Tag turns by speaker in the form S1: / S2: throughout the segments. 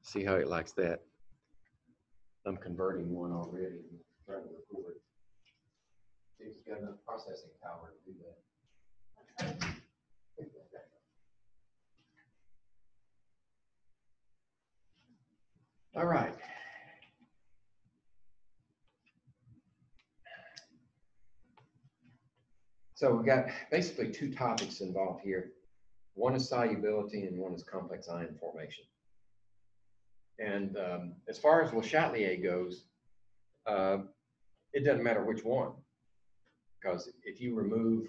S1: See how it likes that. I'm converting one already. I'm trying to record. See if it's got enough processing power to do that. All right. So we've got basically two topics involved here. One is solubility and one is complex ion formation. And as far as Le Chatelier goes, it doesn't matter which one, because if you remove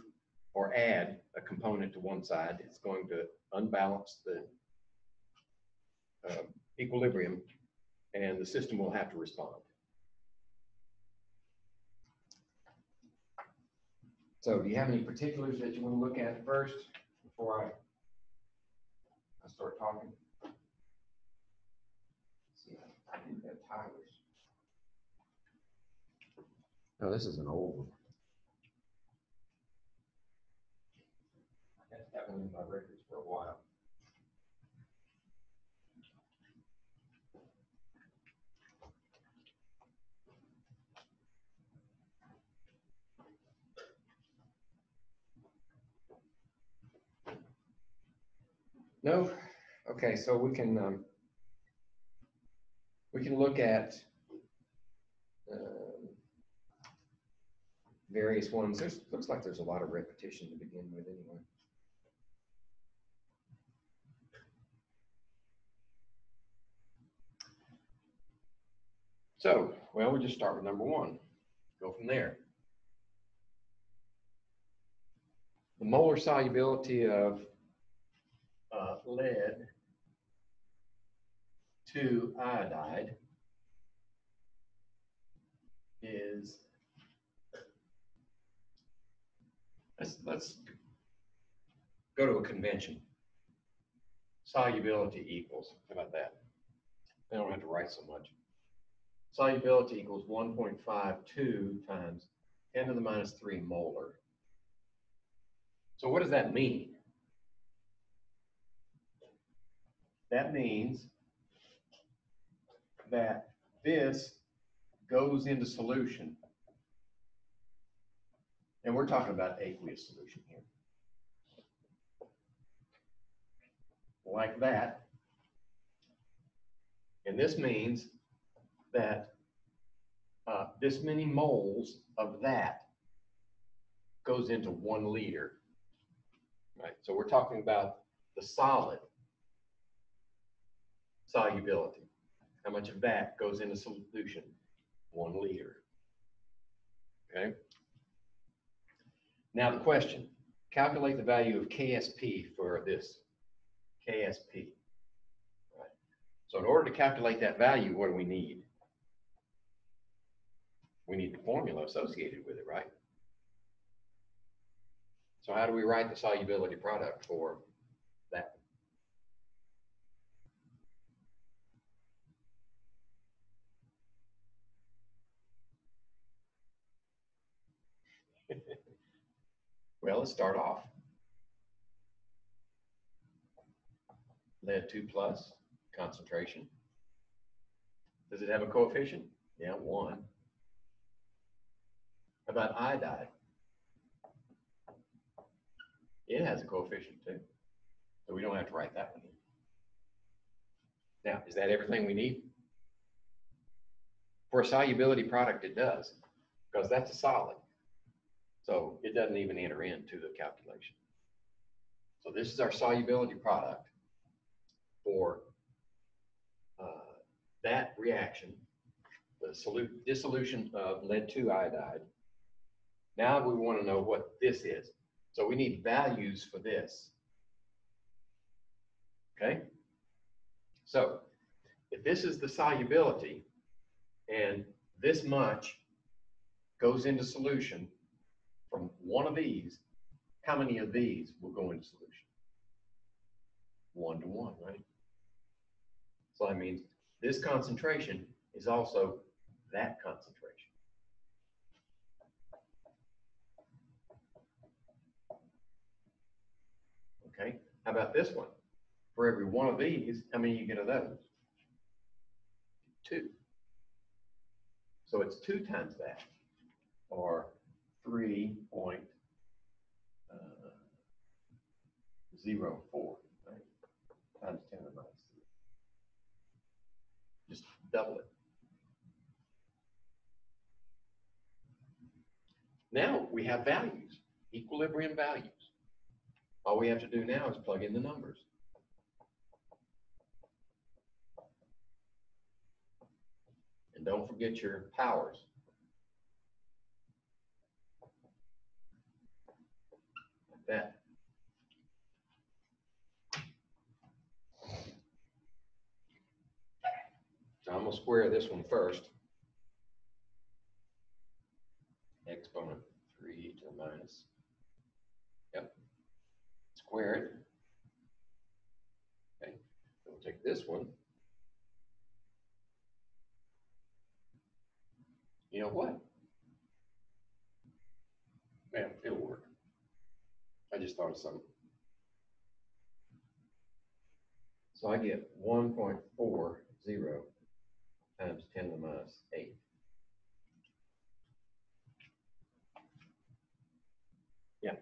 S1: or add a component to one side, it's going to unbalance the equilibrium, and the system will have to respond. So do you have any particulars that you want to look at first before I start talking? Let's see, I didn't have Tyler's. Oh, this is an old one. I had that one in my records for a while. No? Okay, so we can look at various ones. Looks like there's a lot of repetition to begin with anyway. So, well, we'll just start with number one. Go from there. The molar solubility of lead to iodide is, let's go to a convention. Solubility equals, how about that? I don't have to write so much. Solubility equals 1.52 times 10 to the minus 3 molar. So what does that mean? That means that this goes into solution. And we're talking about aqueous solution here. Like that. And this means that this many moles of that goes into 1 liter. Right? So we're talking about the solid solubility. How much of that goes into solution? 1 liter. Okay. Now the question, calculate the value of KSP for this. KSP. Right. So in order to calculate that value, what do we need? We need the formula associated with it, right? So how do we write the solubility product for that? Well, let's start off. Lead 2 plus, concentration. Does it have a coefficient? Yeah, 1. How about iodide? It has a coefficient too. So we don't have to write that one in. Now, is that everything we need? For a solubility product, it does, because that's a solid. So it doesn't even enter into the calculation. So this is our solubility product for that reaction, the dissolution of lead 2 iodide. Now we want to know what this is. So we need values for this. Okay? So if this is the solubility and this much goes into solution from one of these, how many of these will go into solution? 1 to 1, right? So that means this concentration is also that concentration. Okay, how about this one? For every one of these, how many you get of those? 2. So it's 2 times that, or 3.04, right? Times 10 to the minus 3. Just double it. Now we have values, equilibrium values. All we have to do now is plug in the numbers. And don't forget your powers. Like that. So I'm going to square this one first. Exponent 3 to the minus. Yep. Square it. Okay. We'll take this one. You know what? Yeah, it'll work. I just thought of something. So I get 1.40 times 10 to the minus 8. Yeah.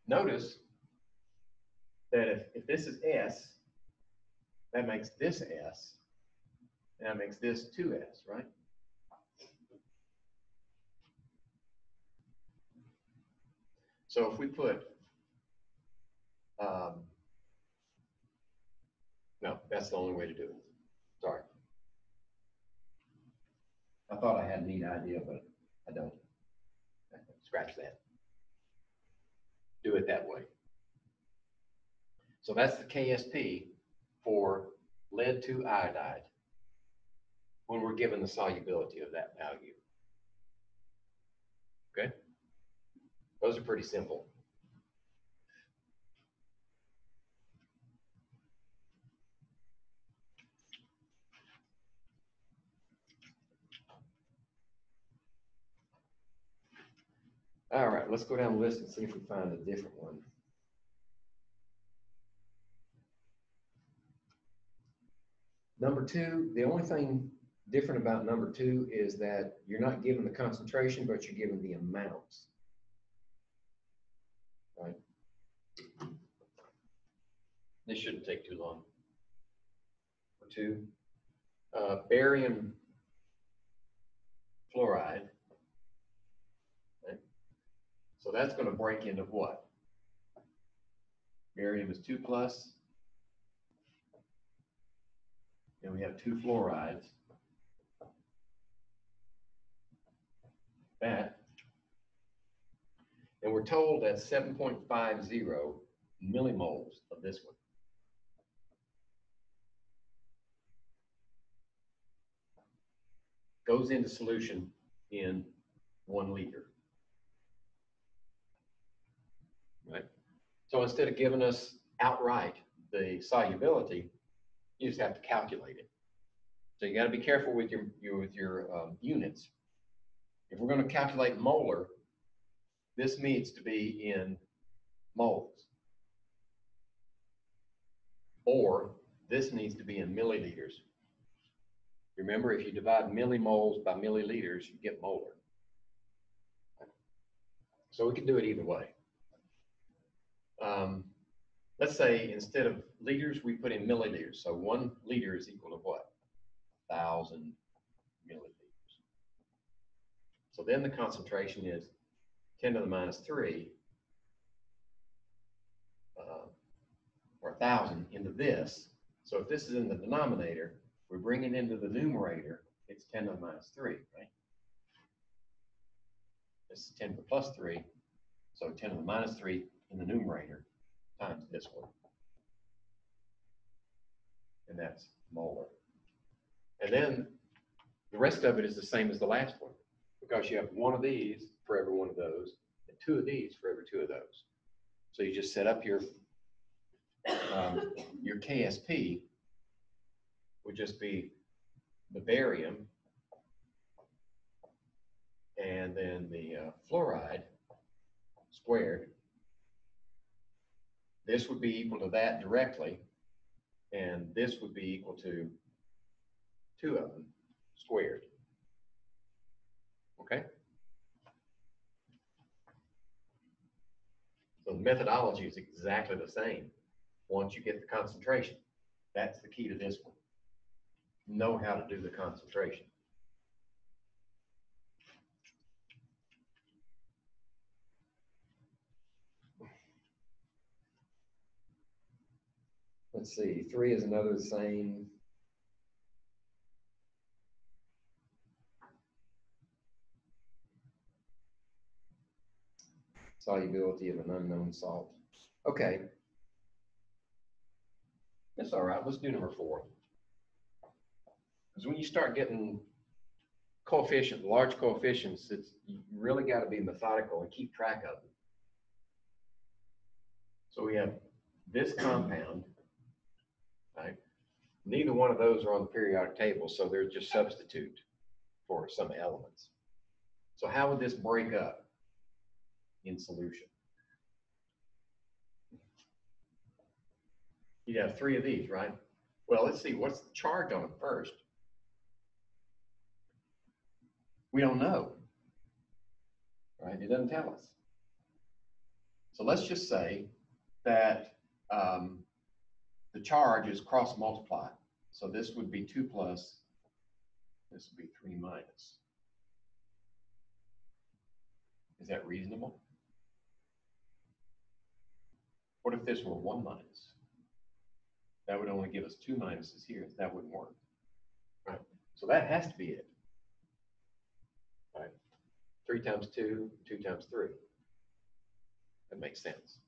S1: Notice that if this is S, that makes this S, and that makes this 2S, right? So if we put, no, that's the only way to do it. Sorry. I thought I had a neat idea, but I don't. Scratch that. Do it that way. So that's the KSP for lead 2 iodide when we're given the solubility of that value. Okay? Those are pretty simple. All right, let's go down the list and see if we find a different one. Number 2, the only thing different about number 2 is that you're not given the concentration, but you're given the amounts. Right? This shouldn't take too long. For 2, barium fluoride. Okay. So that's going to break into what? Barium is 2 plus. And we have 2 fluorides. That. And we're told that 7.50 millimoles of this one. Goes into solution in 1 liter. Right? So instead of giving us outright the solubility, you just have to calculate it. So you got to be careful with your units. If we're going to calculate molar, this needs to be in moles. Or this needs to be in milliliters. Remember, if you divide millimoles by milliliters, you get molar. So we can do it either way. Let's say instead of liters, we put in milliliters. So 1 liter is equal to what? 1,000 milliliters. So then the concentration is 10 to the minus 3, or 1,000 into this. So if this is in the denominator, we bring it into the numerator, it's 10 to the minus 3, right? This is 10 to the plus 3, so 10 to the minus 3 in the numerator times this one. And that's molar. And then the rest of it is the same as the last one, because you have 1 of these for every 1 of those, and 2 of these for every 2 of those. So you just set up your KSP would just be the barium and then the fluoride squared. This would be equal to that directly, and this would be equal to two of them squared. Okay? So the methodology is exactly the same once you get the concentration. That's the key to this one. Know how to do the concentration. Let's see, 3 is another same. Solubility of an unknown salt. Okay. That's all right. Let's do number 4. Because when you start getting large coefficients, you really got to be methodical and keep track of them. So we have this compound, right? Neither one of those are on the periodic table, so they're just substitute for some elements. So how would this break up in solution? You'd have 3 of these, right? Well, let's see, what's the charge on it first? We don't know, right? It doesn't tell us. So let's just say that the charge is cross multiplied. So this would be 2 plus, this would be 3 minus. Is that reasonable? What if this were 1 minus? That would only give us 2 minuses here. That wouldn't work. Right? So that has to be it. Right? 3 times 2, 2 times 3. That makes sense.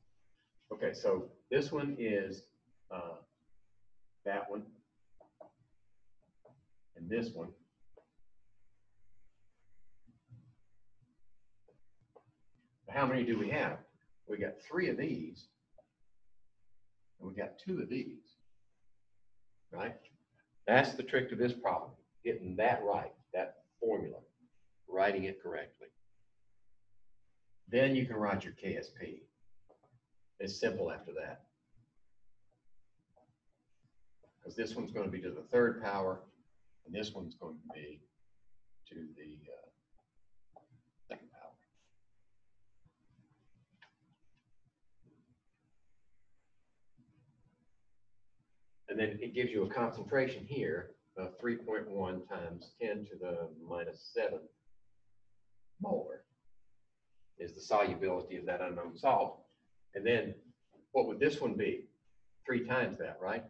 S1: Okay, so this one is that one, and this one. How many do we have? We got 3 of these, and we got 2 of these, right? That's the trick to this problem, getting that right, that formula, writing it correctly. Then you can write your KSP. It's simple after that. Because this one's going to be to the 3rd power, and this one's going to be to the 2nd power. And then it gives you a concentration here of 3.1 times 10 to the minus 7 molar is the solubility of that unknown salt. And then what would this one be? 3 times that, right?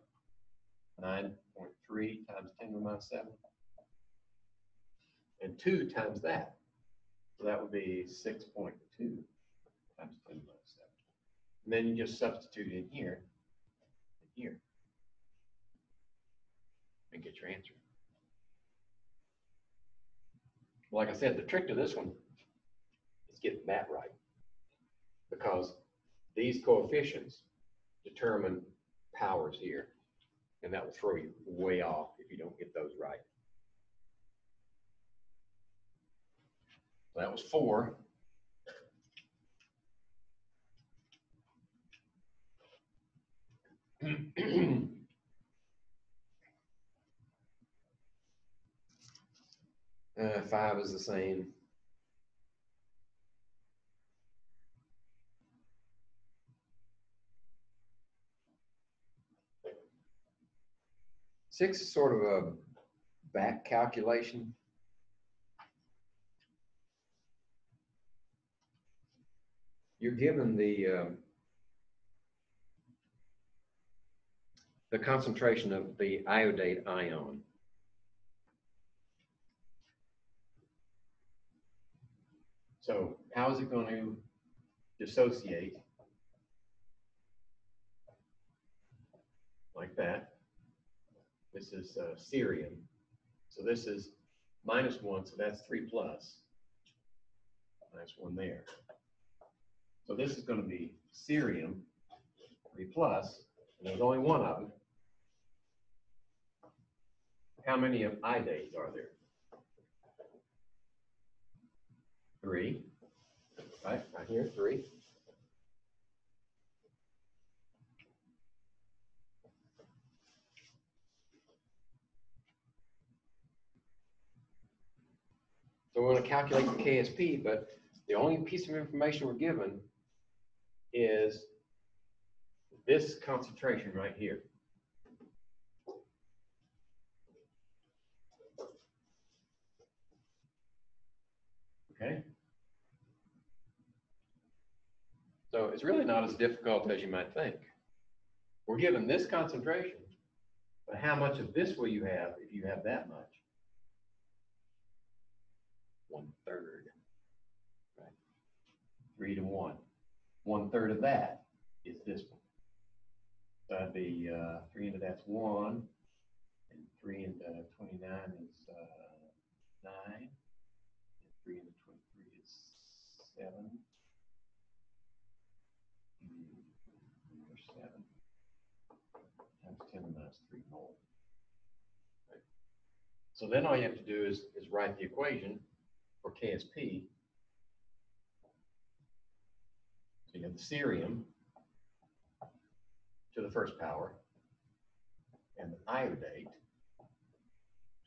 S1: 9.3 times 10 to the minus 7. And 2 times that. So that would be 6.2 times 10 to the minus 7. And then you just substitute in here and here and get your answer. Like I said, the trick to this one is getting that right, because these coefficients determine powers here, and that will throw you way off if you don't get those right. So that was 4. Five is the same. Six is sort of a back calculation. You're given the concentration of the iodide ion. So how is it going to dissociate? Like that. This is cerium. So this is -1, so that's 3 plus. That's 1 there. So this is going to be cerium, 3 plus, and there's only 1 of them. How many of iodides are there? 3. Right here, 3. So we're going to calculate the KSP, but the only piece of information we're given is this concentration right here. Okay? So it's really not as difficult as you might think. We're given this concentration, but how much of this will you have if you have that much? 1/3. Right? 3 to 1. 1/3 of that is this one. So that'd be 3 into that's 1, and 3 into 29 is 9, and 3 into 23 is 7. There's 7 times 10 to the minus 3 mole. Right. So then all you have to do is write the equation for KSP. So you have the cerium to the first power, and the iodide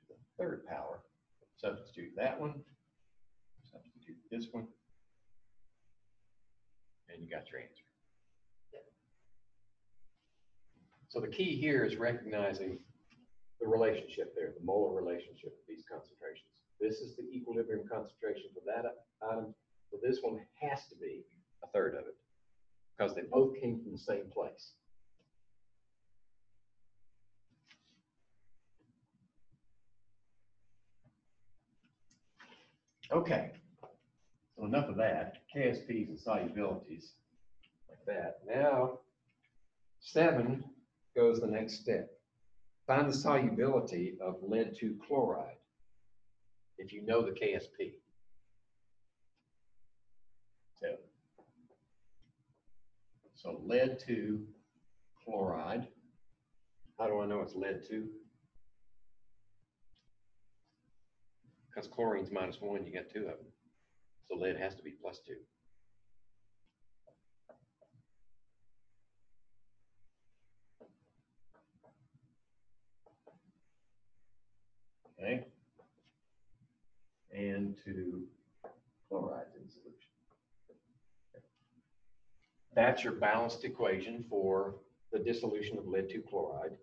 S1: to the third power. Substitute that one, substitute this one, and you got your answer. So the key here is recognizing the relationship there, the molar relationship of these concentrations. This is the equilibrium concentration for that item, so this one has to be 1/3 of it, because they both came from the same place. Okay, so enough of that. KSPs and solubilities, like that. Now, 7 goes the next step. Find the solubility of lead 2 chloride, if you know the KSP. So lead 2 chloride. How do I know it's lead 2? Because chlorine's -1, you got 2 of them. So lead has to be +2. Okay. And 2 chlorides in solution. That's your balanced equation for the dissolution of lead 2 chloride.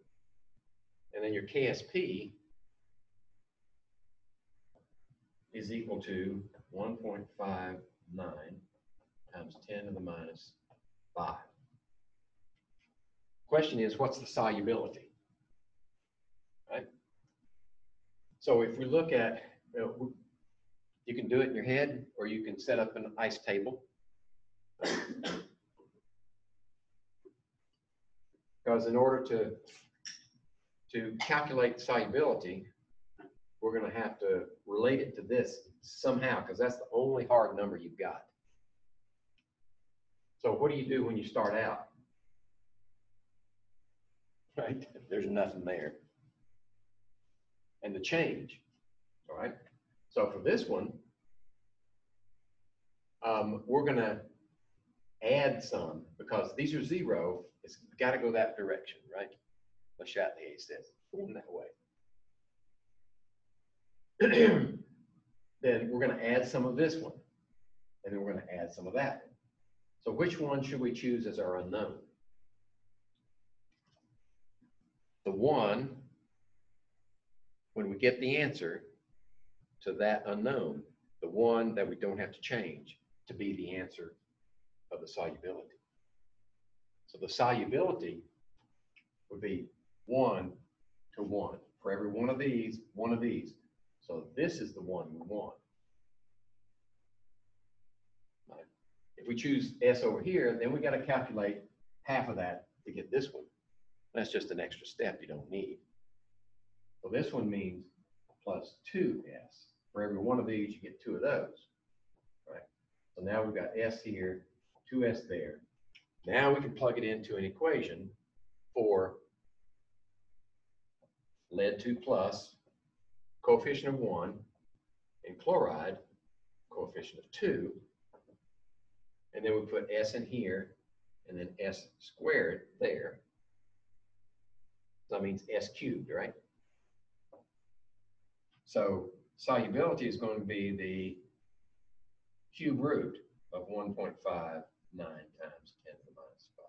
S1: And then your KSP is equal to 1.59 times 10 to the minus 5. Question is, what's the solubility? Right? So if we look at, you can do it in your head, or you can set up an ice table. Because in order to calculate solubility, we're going to have to relate it to this somehow, because that's the only hard number you've got. So what do you do when you start out? Right? There's nothing there. And the change, all right? So for this one, we're going to add some, because these are 0. It's got to go that direction, right? Le Chatelier says, going that way. Then we're going to add some of this one, and then we're going to add some of that one. So which one should we choose as our unknown? The one, when we get the answer to that unknown, the one that we don't have to change to be the answer of the solubility. So the solubility would be 1 to 1. For every one of these, one of these. So this is the one we want. Right. If we choose S over here, then we got to calculate half of that to get this one. That's just an extra step you don't need. So this one means plus 2S. For every one of these, you get 2 of those. Right. So now we've got S here, 2S there. Now we can plug it into an equation for lead 2 plus, coefficient of 1, and chloride, coefficient of 2. And then we put S in here, and then S squared there. So that means S cubed, right? So solubility is going to be the cube root of 1.59 times 10 to the minus 5.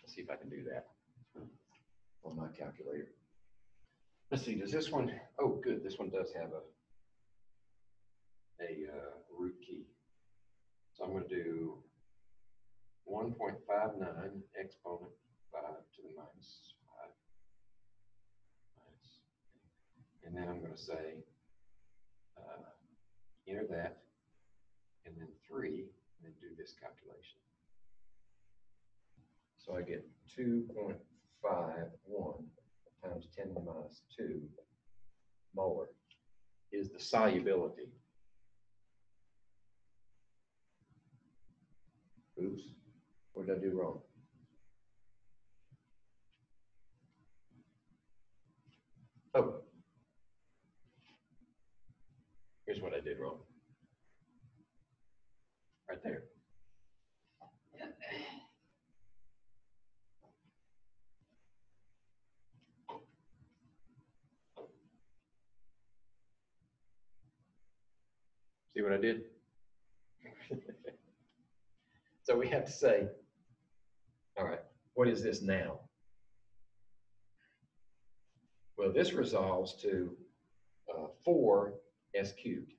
S1: Let's see if I can do that on my calculator. Let's see, does this one, oh good, this one does have a root key. So I'm going to do 1.59 exponent 5 to the minus 5. And then I'm going to say, enter that, and then 3, and then do this calculation. So I get 2.51 times 10 to the minus 2 molar is the solubility. Oops, what did I do wrong? Oh, here's what I did wrong. Right there. See what I did? So we have to say, all right, what is this now? Well, this resolves to 4 s cubed,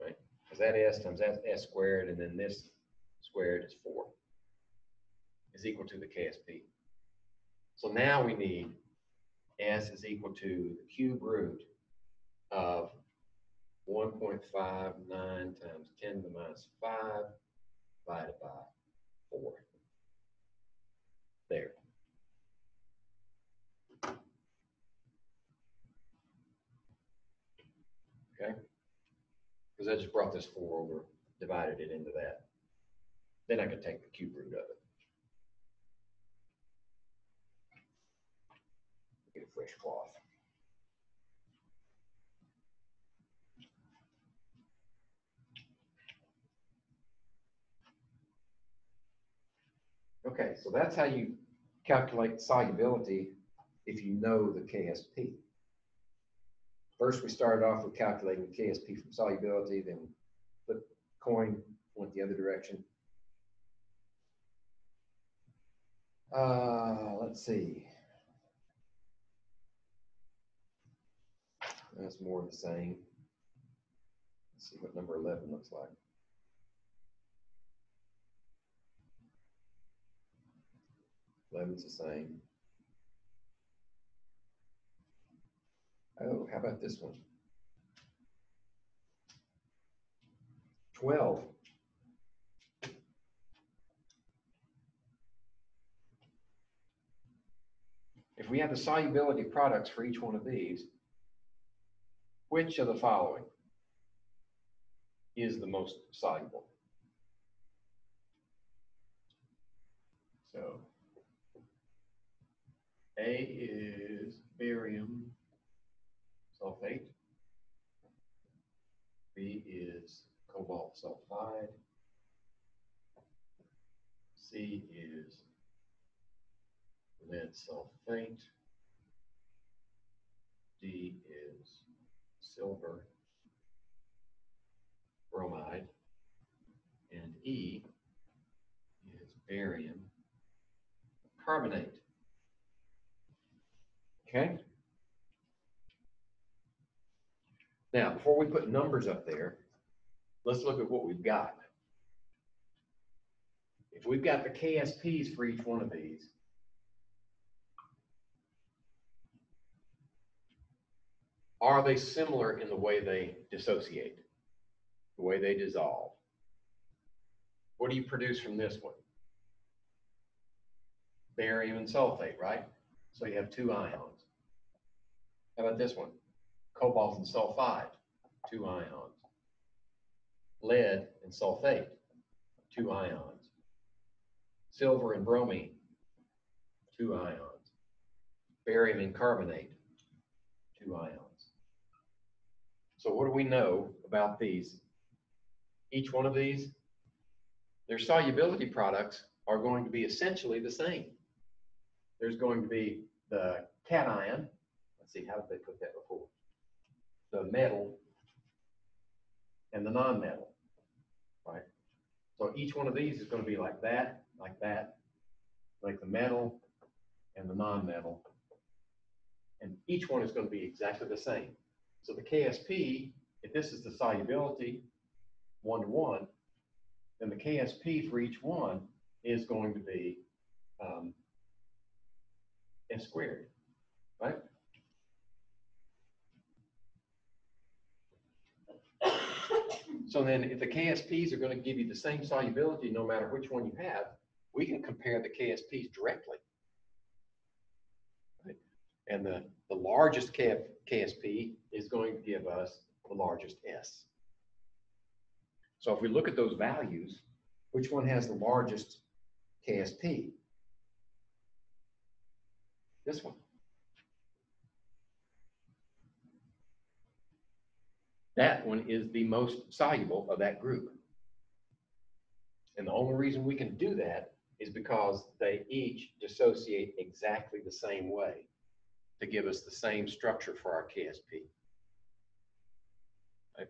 S1: right? Because that s times that s squared, and then this squared is 4, is equal to the KSP. So now we need s is equal to the cube root of 1.59 times 10 to the minus 5 divided by 4. There. Okay? Because I just brought this 4 over, divided it into that. Then I could take the cube root of it. Get a fresh cloth. Okay, so that's how you calculate solubility if you know the KSP. First, we started off with calculating the KSP from solubility, then flip coin, went the other direction. Let's see. That's more of the same. Let's see what number 11 looks like. Eleven's the same. Oh, how about this one? 12. If we have the solubility products for each one of these, which of the following is the most soluble? So A is barium sulfate. B is cobalt sulfide. C is lead sulfate. D is silver bromide. And E is barium carbonate. Okay? Now, before we put numbers up there, let's look at what we've got. If we've got the KSPs for each one of these, are they similar in the way they dissociate, the way they dissolve? What do you produce from this one? Barium and sulfate, right? So you have 2 ions. How about this one? Cobalt and sulfide, 2 ions. Lead and sulfate, 2 ions. Silver and bromine, 2 ions. Barium and carbonate, 2 ions. So what do we know about these? Each one of these, their solubility products are going to be essentially the same. There's going to be the cation, let's see, how did they put that before? The metal and the non-metal, right? So each one of these is going to be like that, like the metal and the non-metal. And each one is going to be exactly the same. So the KSP, if this is the solubility 1-to-1, then the KSP for each one is going to be S squared, right? So then if the KSPs are going to give you the same solubility no matter which one you have, we can compare the KSPs directly. Right? And the largest KSP is going to give us the largest S. So if we look at those values, which one has the largest KSP? This one. That one is the most soluble of that group. And the only reason we can do that is because they each dissociate exactly the same way to give us the same structure for our KSP. Right?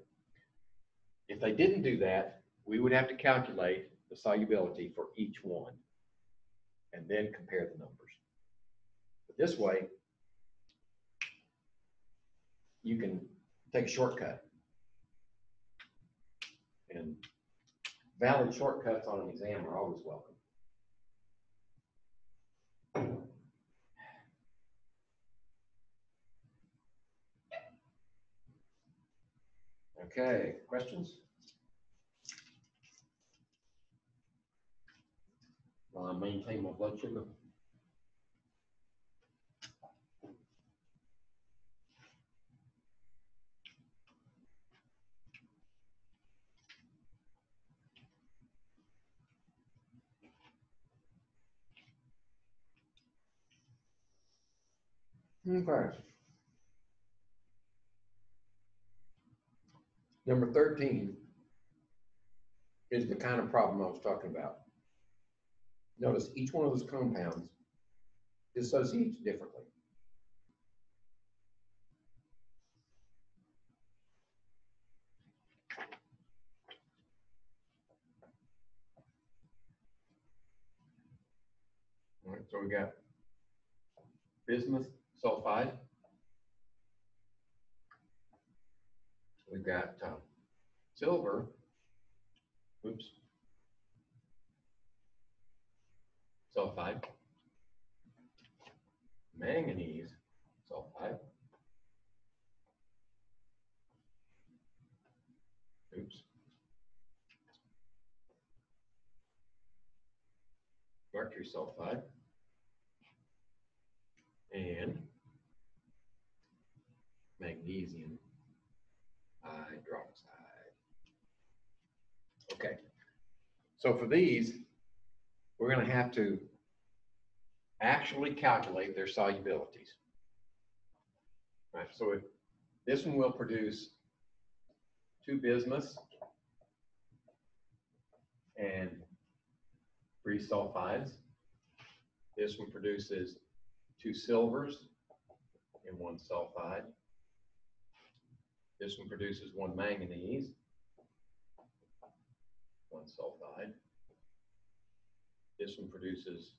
S1: If they didn't do that, we would have to calculate the solubility for each one and then compare the numbers. But this way, you can take a shortcut. And valid shortcuts on an exam are always welcome. Okay, questions? While I maintain my blood sugar. Okay. Number 13 is the kind of problem I was talking about. Notice each one of those compounds dissociates differently. All right, so we got bismuth sulfide. We've got silver, sulfide, manganese sulfide, mercury sulfide, and magnesium hydroxide. Okay, so for these, we're going to have to actually calculate their solubilities. Right, so if this one will produce 2 bismuths and 3 sulfides. This one produces 2 silvers and 1 sulfide. This one produces 1 manganese, 1 sulfide. This one produces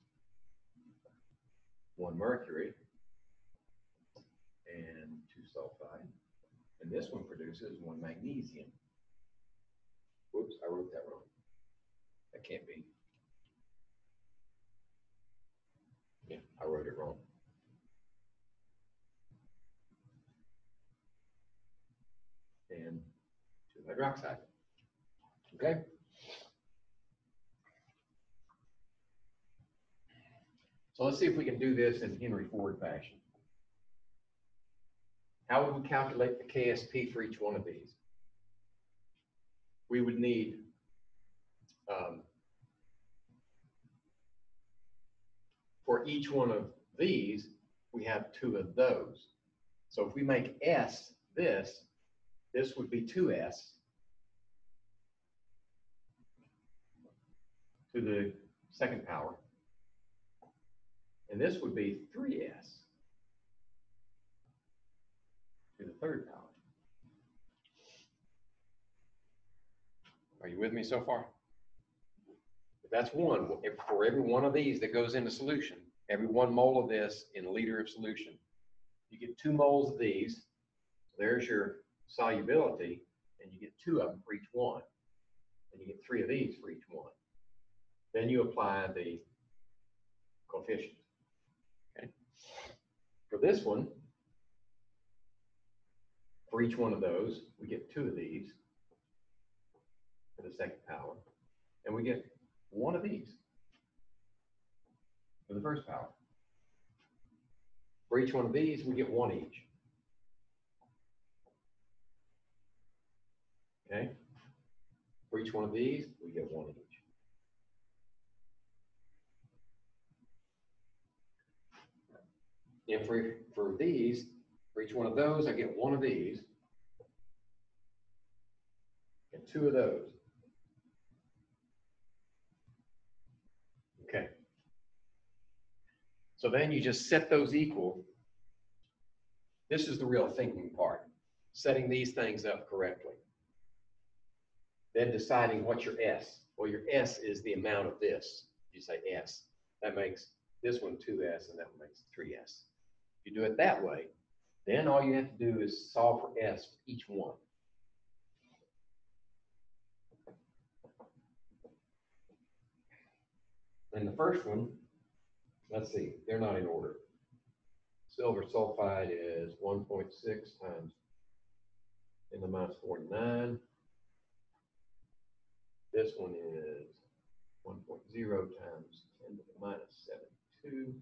S1: 1 mercury and 2 sulfide. And this one produces 1 magnesium. Whoops, I wrote that wrong. That can't be. Yeah, I wrote it wrong. And 2 hydroxide. Okay? So let's see if we can do this in Henry Ford fashion. How would we calculate the KSP for each one of these? We would need for each one of these, we have 2 of those. So if we make S this would be 2S to the 2nd power. And this would be 3S third power. Are you with me so far? That's one. For every one of these that goes into solution, every 1 mole of this in a liter of solution, you get 2 moles of these. There's your solubility, and you get 2 of them for each one. And you get 3 of these for each one. Then you apply the coefficient. Okay. For this one, for each one of those, we get 2 of these for the second power, and we get 1 of these for the first power. For each one of these, we get 1 each. Okay? For each one of these, we get 1 each. And for these, for each one of those, I get 1 of these and 2 of those. Okay. So then you just set those equal. This is the real thinking part, setting these things up correctly. Then deciding what's your S. Well, your S is the amount of this. You say S. That makes this one 2S, and that one makes 3S. If you do it that way, then all you have to do is solve for S for each one. And the first one, let's see, they're not in order. Silver sulfide is 1.6 times 10 to the minus 49. This one is 1.0 times 10 to the minus 72.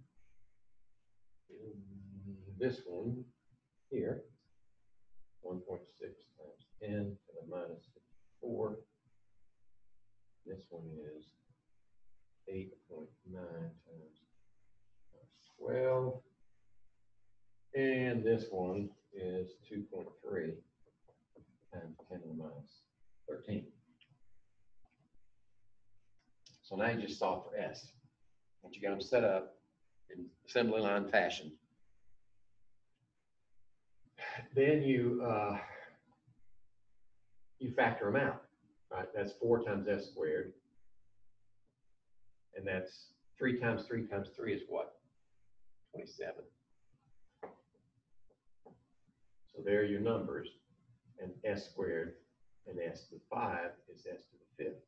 S1: This one here, 1.6 times 10 to the minus 54. This one is 8.9 times 12. And this one is 2.3 times 10 to the minus 13. So now you just solve for S. Once you got them set up in assembly line fashion, then you factor them out. Right? That's 4 times S squared. And that's 3 times 3 times 3 is what? 27. So there are your numbers. And S squared and S to the 5 is S to the 5th.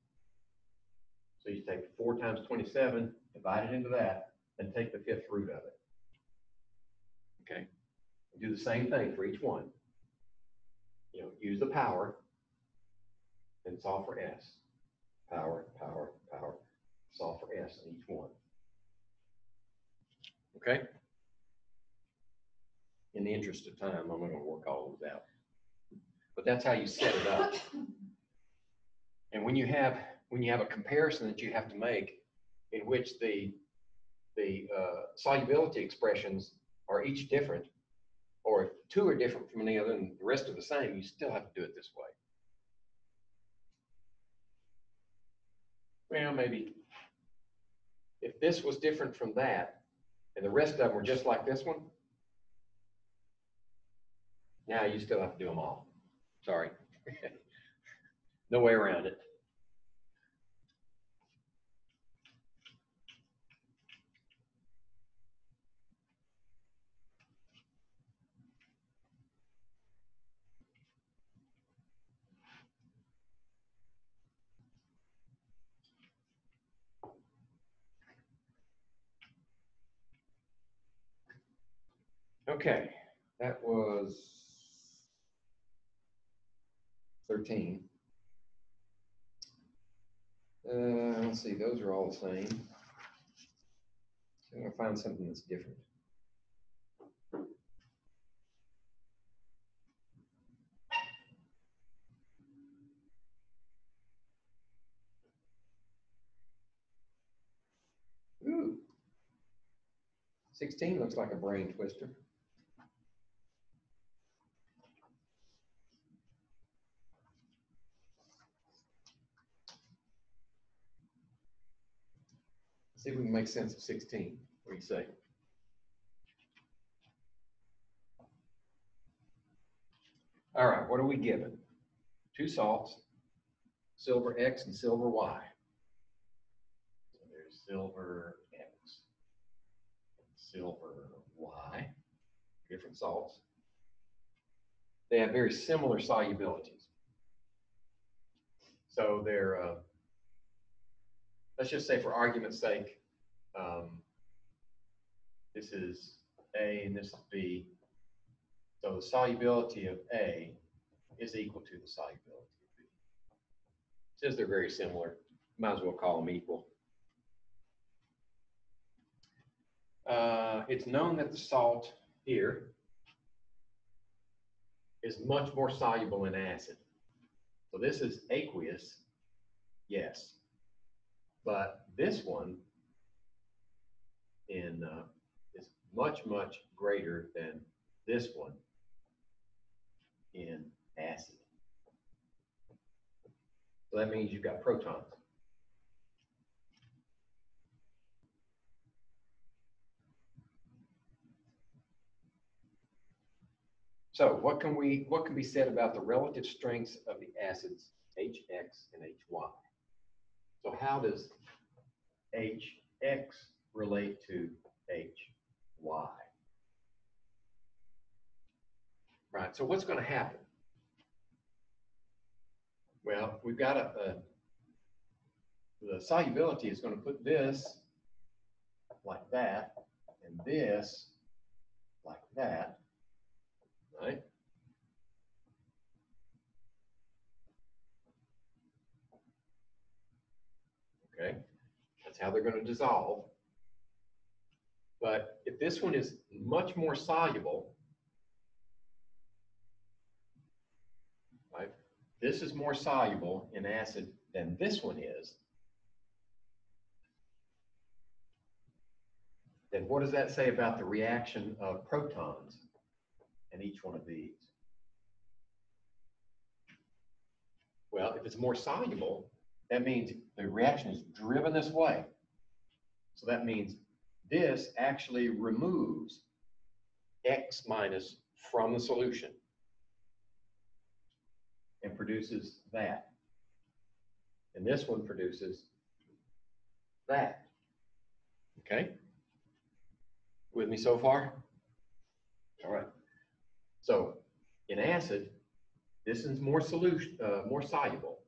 S1: So you take 4 times 27, divide it into that, and take the 5th root of it. Okay? Do the same thing for each one. You know, use the power, then solve for S. Power, power, power. Solve for S in each one. Okay? In the interest of time, I'm not going to work all those out. But that's how you set it up. And when you have a comparison that you have to make in which the solubility expressions are each different, or if 2 are different from any other and the rest are the same, you still have to do it this way. Well, maybe if this was different from that and the rest of them were just like this one, now you still have to do them all. Sorry. No way around it. Okay, that was 13. Let's see, those are all the same. So I'm going to find something that's different. Ooh. 16 looks like a brain twister. Let's see if we can make sense of 16. What do you say? All right, what are we given? Two salts, silver X and silver Y. So there's silver X and silver Y, different salts. They have very similar solubilities. So they're, let's just say for argument's sake, this is A and this is B. So the solubility of A is equal to the solubility of B. Since they're very similar, might as well call them equal. It's known that the salt here is much more soluble in acid. So this is aqueous, yes. But this one is much, much greater than this one in acid. So that means you've got protons. So what can be said about the relative strengths of the acids HX and HY? So how does HX relate to HY? Right, so what's going to happen? Well, we've got the solubility is going to put this like that, and this like that, right? Okay, that's how they're going to dissolve. But if this one is much more soluble, right? This is more soluble in acid than this one is. Then what does that say about the reaction of protons in each one of these? Well, if it's more soluble, that means the reaction is driven this way. So that means this actually removes X minus from the solution and produces that. And this one produces that. Okay? With me so far? All right. So in acid, this is more soluble.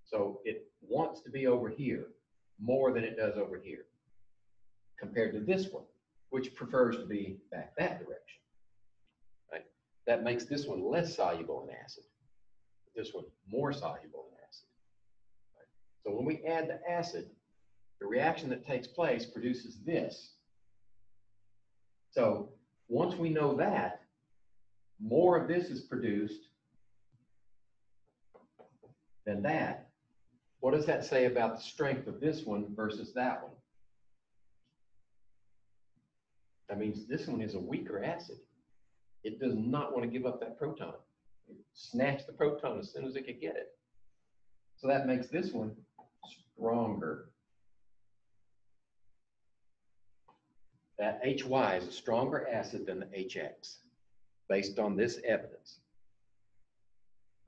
S1: So it wants to be over here more than it does over here, compared to this one, which prefers to be back that direction. Right? That makes this one less soluble in acid. This one more soluble in acid. Right? So when we add the acid, the reaction that takes place produces this. So once we know that, more of this is produced than that. What does that say about the strength of this one versus that one? That means this one is a weaker acid. It does not want to give up that proton. It snatched the proton as soon as it could get it. So that makes this one stronger. That HY is a stronger acid than the HX, based on this evidence.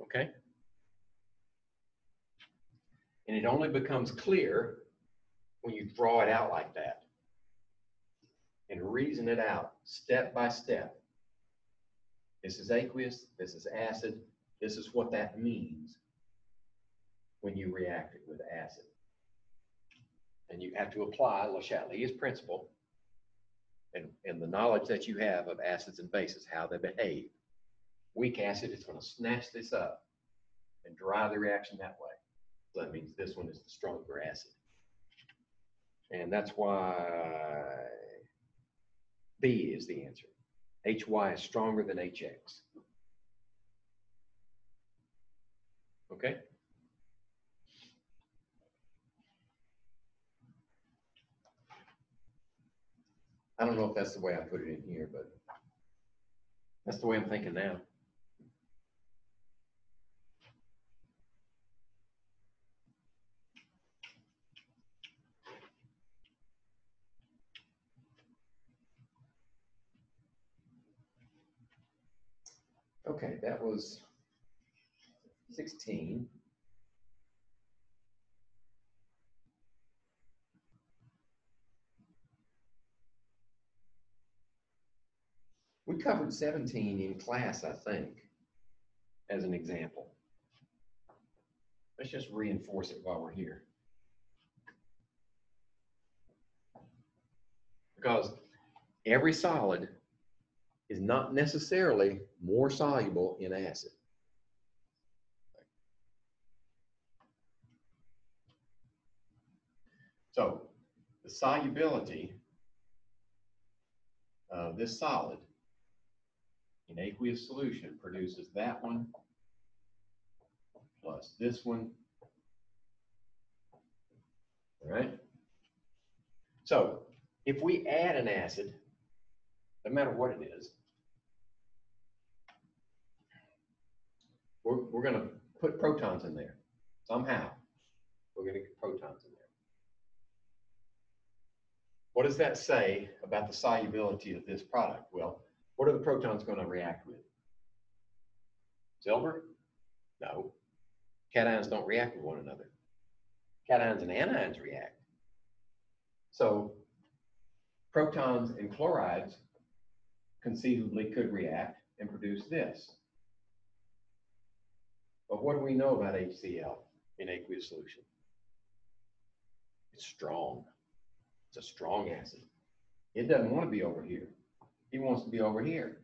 S1: Okay? And it only becomes clear when you draw it out like that and reason it out step by step. This is aqueous, this is acid, this is what that means when you react it with acid. And you have to apply Le Chatelier's principle and the knowledge that you have of acids and bases, how they behave. Weak acid is going to snatch this up and drive the reaction that way. So that means this one is the stronger acid. And that's why B is the answer. HY is stronger than HX. Okay? I don't know if that's the way I put it in here, but that's the way I'm thinking now. Okay, that was 16. We covered 17 in class, I think, as an example. Let's just reinforce it while we're here. Because every solid is not necessarily more soluble in acid. So the solubility of this solid in aqueous solution produces that one plus this one. All right? So if we add an acid, no matter what it is, we're going to put protons in there. Somehow, we're going to get protons in there. What does that say about the solubility of this product? Well, what are the protons going to react with? Silver? No. Cations don't react with one another. Cations and anions react. So protons and chlorides conceivably could react and produce this. But what do we know about HCl in aqueous solution? It's strong. It's a strong acid. It doesn't want to be over here. It wants to be over here.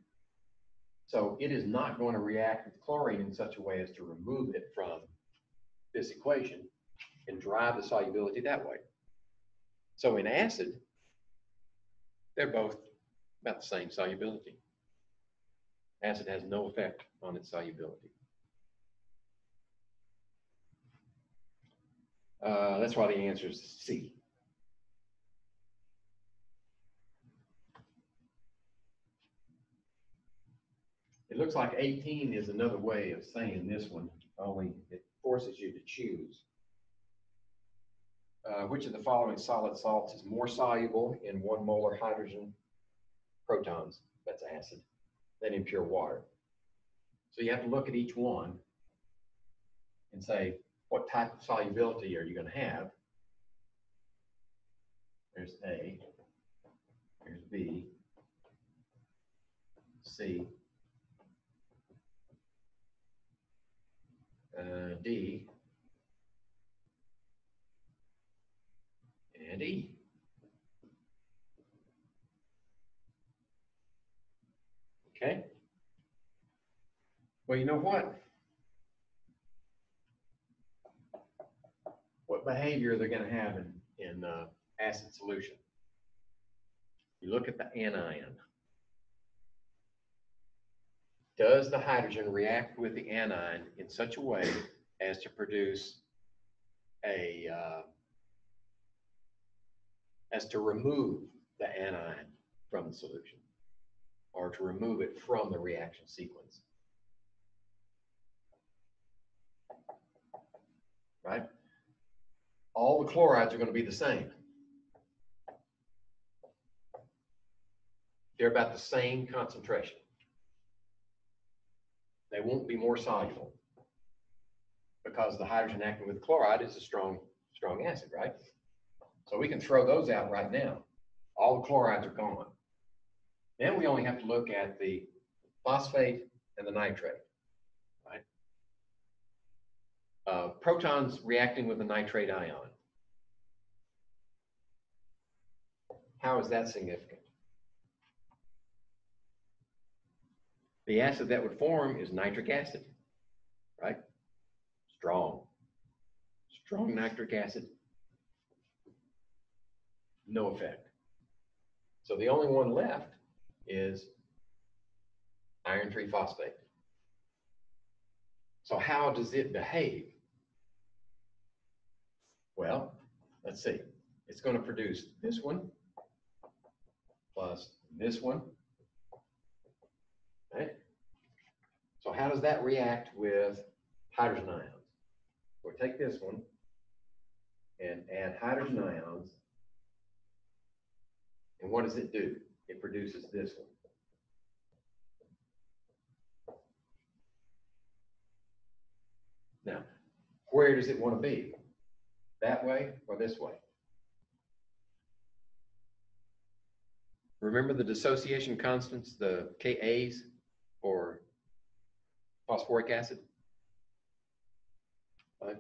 S1: So it is not going to react with chlorine in such a way as to remove it from this equation and drive the solubility that way. So in acid, they're both about the same solubility. Acid has no effect on its solubility. That's why the answer is C. It looks like 18 is another way of saying this one, only it forces you to choose. Which of the following solid salts is more soluble in 1 molar hydrogen protons, that's acid, than in pure water? So you have to look at each one and say, what type of solubility are you going to have? There's A, there's B, C, D, and E. Okay? Well, you know what? What behavior they're going to have in acid solution? You look at the anion. Does the hydrogen react with the anion in such a way as to produce a, as to remove the anion from the solution, or to remove it from the reaction sequence? Right? All the chlorides are going to be the same. They're about the same concentration. They won't be more soluble because the hydrogen acting with chloride is a strong acid, right? So we can throw those out right now. All the chlorides are gone. Then we only have to look at the phosphate and the nitrate, right? Protons reacting with the nitrate ion. How is that significant? The acid that would form is nitric acid, right? Strong nitric acid, no effect. So the only one left is iron triphosphate. So how does it behave? Well, let's see. It's going to produce this one plus this one. Right? So how does that react with hydrogen ions? We'll take this one and add hydrogen ions. And what does it do? It produces this one. where does it want to be? That way or this way? Remember the dissociation constants, the Kas for phosphoric acid? Right.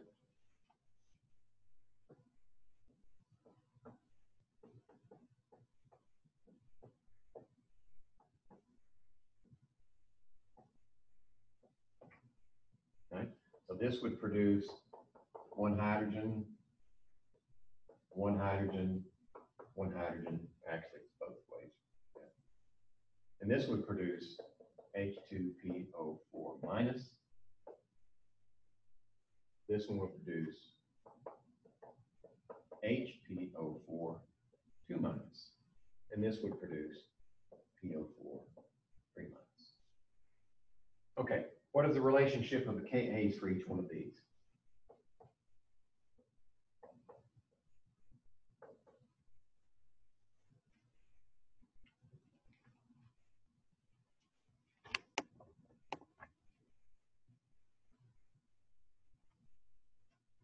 S1: Right. So this would produce one hydrogen, one hydrogen, one hydrogen. Actually, it's both ways. Yeah. And this would produce H2PO4 minus. This one will produce HPO4 2 minus. And this would produce PO4 3 minus. Okay, what is the relationship of the Kas for each one of these?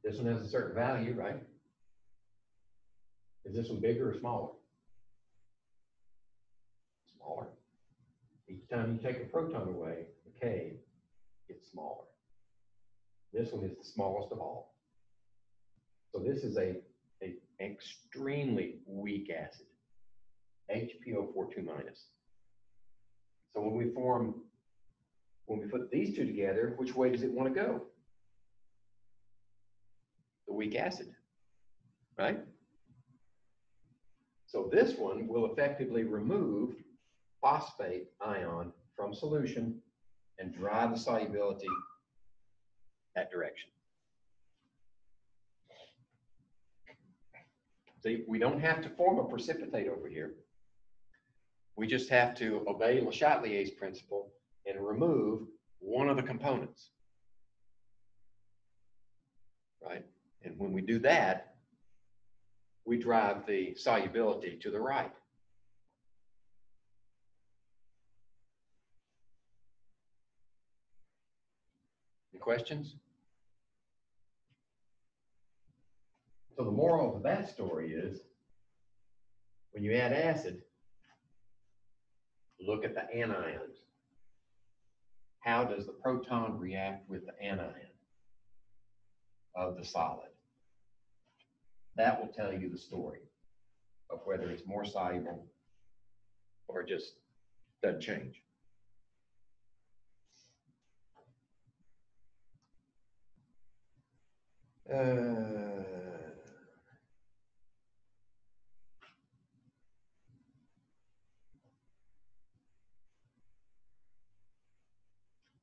S1: This one has a certain value, right? Is this one bigger or smaller? Smaller. Each time you take a proton away, the K gets smaller. This one is the smallest of all. So this is a extremely weak acid, HPO4 2 minus. So when we put these two together, which way does it want to go? The weak acid, right? So this one will effectively remove phosphate ion from solution and drive the solubility that direction. See, we don't have to form a precipitate over here. We just have to obey Le Chatelier's principle and remove one of the components, right? And when we do that, we drive the solubility to the right. Any questions? So the moral of that story is, when you add acid, look at the anions. How does the proton react with the anion of the solid? That will tell you the story of whether it's more soluble or just doesn't change.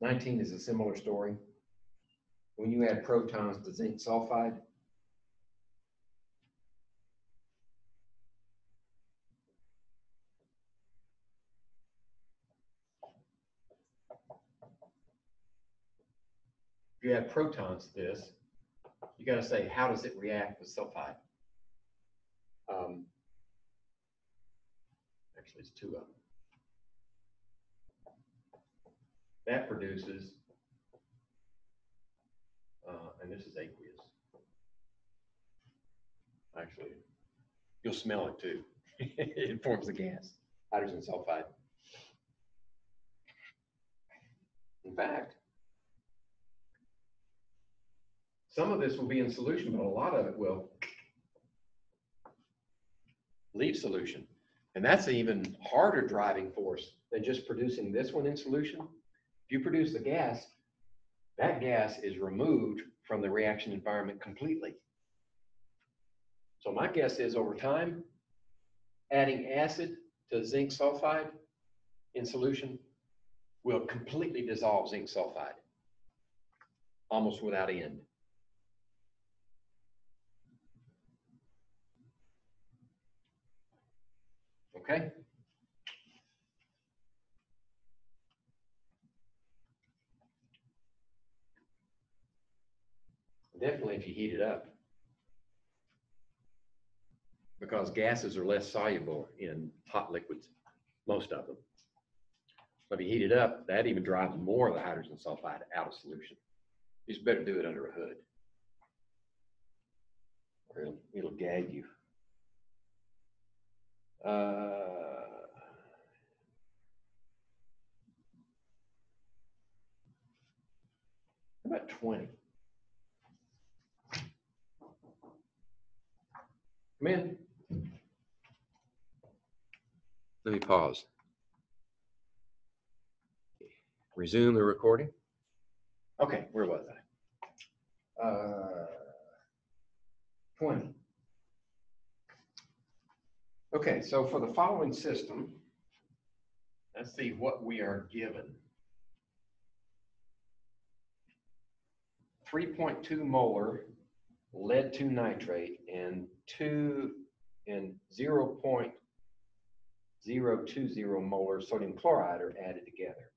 S1: '19 is a similar story. When you add protons to zinc sulfide, if you add protons to this, you got to say, how does it react with sulfide? Actually, it's two of them. That produces, and this is aqueous. Actually, you'll smell it too. It forms a gas, hydrogen sulfide. In fact, some of this will be in solution, but a lot of it will leave solution. And that's an even harder driving force than just producing this one in solution. If you produce the gas, that gas is removed from the reaction environment completely. So my guess is, over time, adding acid to zinc sulfide in solution will completely dissolve zinc sulfide, almost without end. Okay? Definitely if you heat it up, because gases are less soluble in hot liquids, most of them. But if you heat it up, that even drives more of the hydrogen sulfide out of solution. You just better do it under a hood. or it'll gag you. How about 20? Come in. Let me pause. Resume the recording. Okay, where was I? 20. Okay, so for the following system, let's see what we are given. 3.2 molar lead 2 nitrate and 0.020 molar sodium chloride are added together.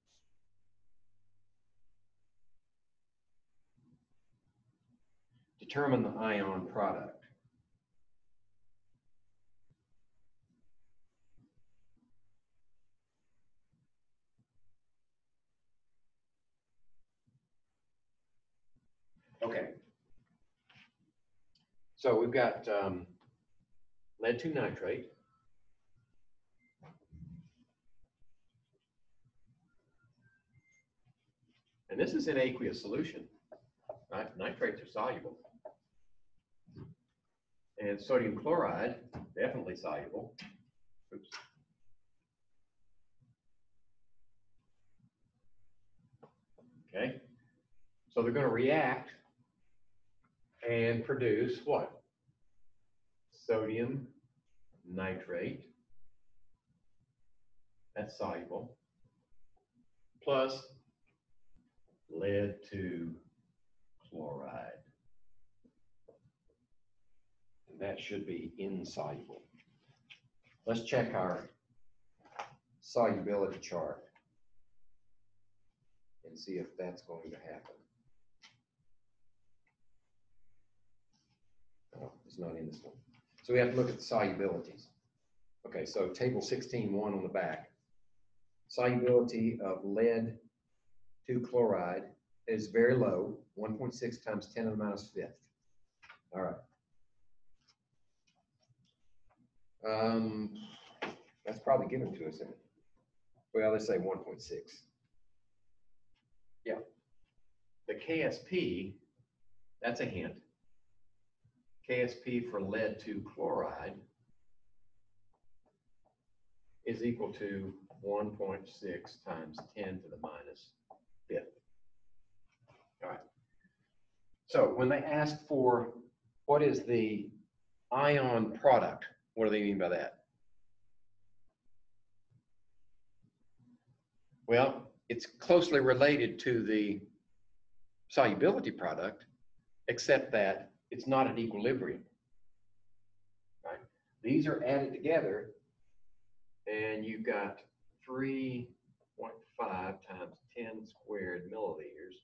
S1: Determine the ion product. Okay. So we've got lead 2 nitrate. And this is in aqueous solution, right? Nitrates are soluble. And sodium chloride, definitely soluble. Oops. Okay. So they're going to react and produce what? Sodium nitrate, that's soluble, plus lead 2 chloride. And that should be insoluble. Let's check our solubility chart and see if that's going to happen. Oh, it's not in this one. So we have to look at the solubilities. Okay, so table 16.1 on the back. Solubility of lead 2 chloride is very low, 1.6 times 10 to the minus 5th. All right. That's probably given to us, isn't it? Well, let's say 1.6. Yeah. The KSP, that's a hint. KSP for lead 2 chloride is equal to 1.6 times 10 to the minus 5th. All right. So when they ask for what is the ion product, what do they mean by that? Well, it's closely related to the solubility product, except that it's not at equilibrium. Right? These are added together, and you've got 3.5 times 10 squared milliliters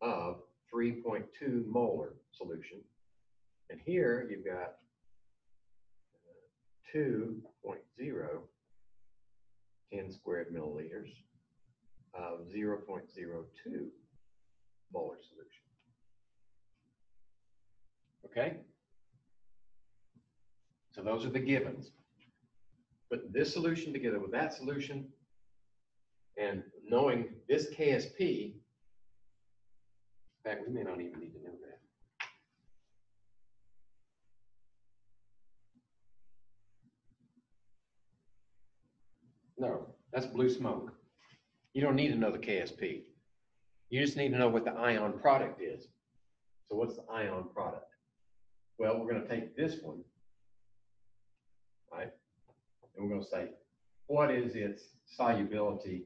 S1: of 3.2 molar solution. And here you've got 2.0 10 squared milliliters of 0.02 molar solution. Okay? So those are the givens. Put this solution together with that solution, and knowing this KSP, in fact, we may not even need to know that. No, that's blue smoke. You don't need to know the KSP. You just need to know what the ion product is. So what's the ion product? Well, we're going to take this one, right? And we're going to say, what is its solubility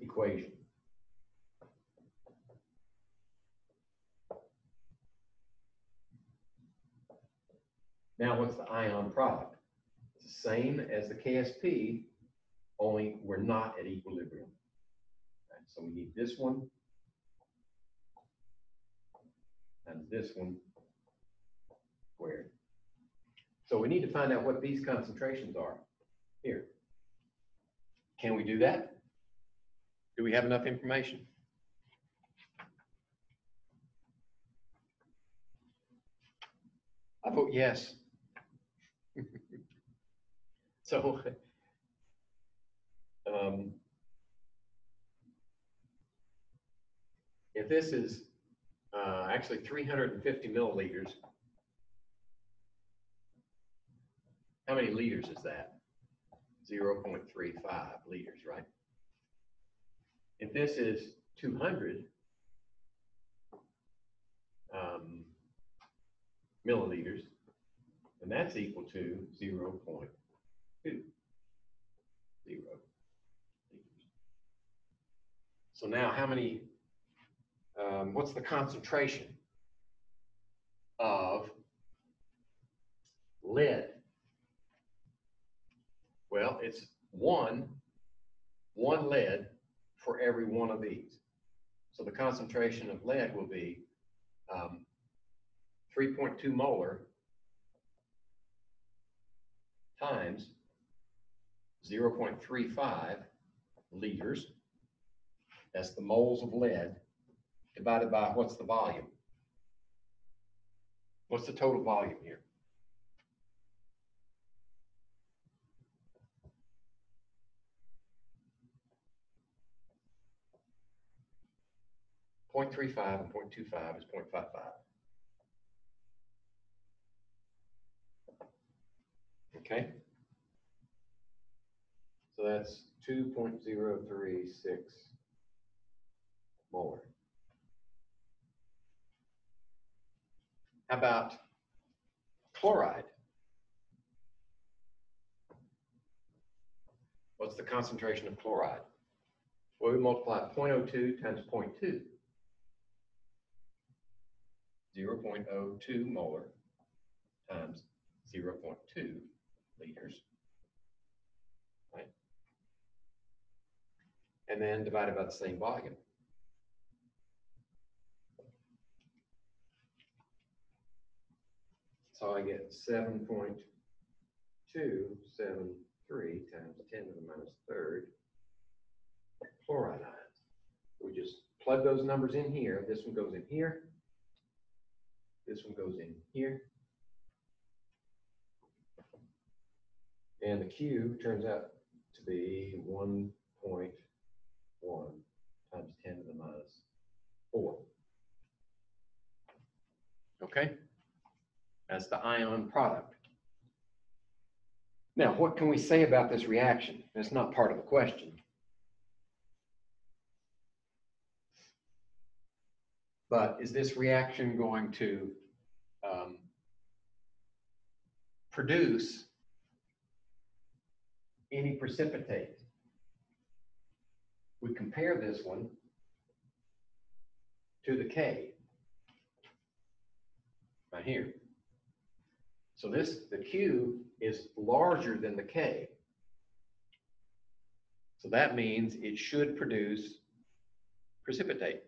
S1: equation? Now, what's the ion product? It's the same as the KSP, only we're not at equilibrium. Right? So we need this one and this one squared. So we need to find out what these concentrations are here. Can we do that? Do we have enough information? I vote yes. So, if this is actually 350 milliliters, how many liters is that? 0.35 liters, right? If this is 200 milliliters, then that's equal to 0.20 liters. So now how many, what's the concentration of lead? Well, it's one lead for every one of these. So the concentration of lead will be 3.2 molar times 0.35 liters. That's the moles of lead divided by what's the volume? What's the total volume here? .35 and 0.25 is 0.55. Okay? So that's 2.036 molar. How about chloride? What's the concentration of chloride? Well, we multiply 0.02 times 0.2. 0.02 molar times 0.2 liters, right? And then divided by the same volume. So I get 7.273 times 10 to the minus third chloride ions. We just plug those numbers in here. This one goes in here. This one goes in here. And the Q turns out to be 1.1 times 10 to the minus 4. Okay? That's the ion product. Now, what can we say about this reaction? It's not part of the question. But is this reaction going to produce any precipitate? We compare this one to the K right here. So the Q is larger than the K. So that means it should produce precipitate.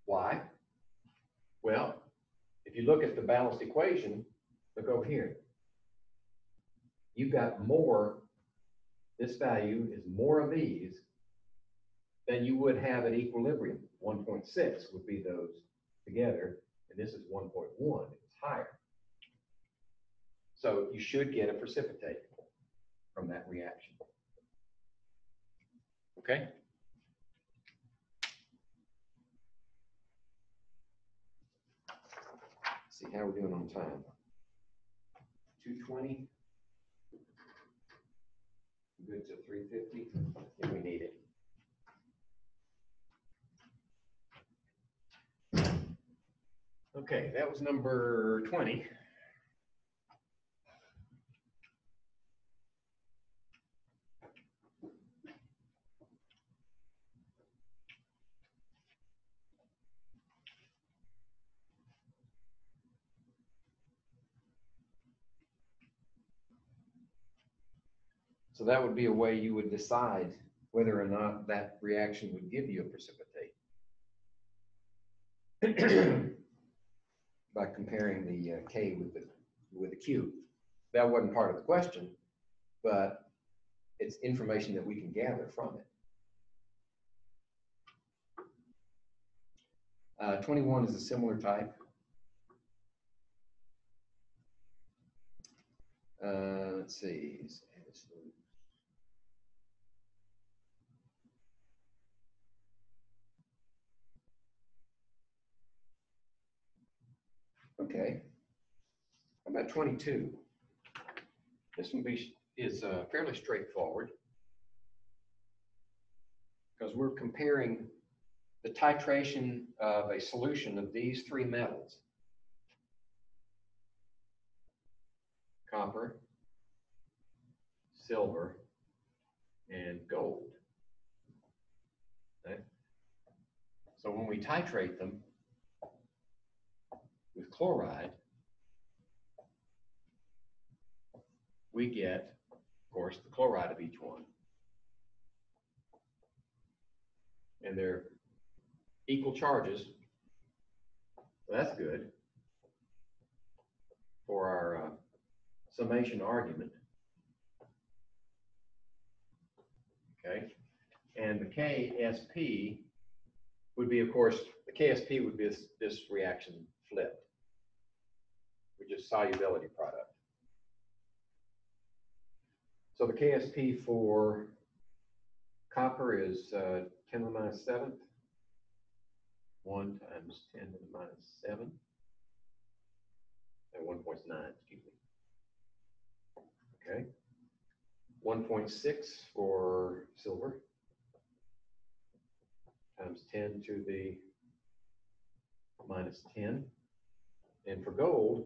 S1: Why? Well, if you look at the balanced equation, look over here. You've got more, this value is more of these than you would have at equilibrium. 1.6 would be those together, and this is 1.1, it's higher. So you should get a precipitate from that reaction. Okay? See how we're doing on time. 2:20. Good to 3:50. I think we need it. Okay, that was number 20. So that would be a way you would decide whether or not that reaction would give you a precipitate. By comparing the K with the Q. That wasn't part of the question, but it's information that we can gather from it. 21 is a similar type. Let's see. Okay. How about 22? This one is fairly straightforward because we're comparing the titration of a solution of these three metals: copper, silver, and gold. Okay. So when we titrate them with chloride, we get, of course, the chloride of each one. And they're equal charges. So that's good for our summation argument. Okay. And the KSP would be, of course, the KSP would be this reaction flipped, which is solubility product. So the KSP for copper is 10 to the minus 7th. 1 times 10 to the minus 7. And 1.9, excuse me. Okay. 1.6 for silver times 10 to the minus 10. And for gold,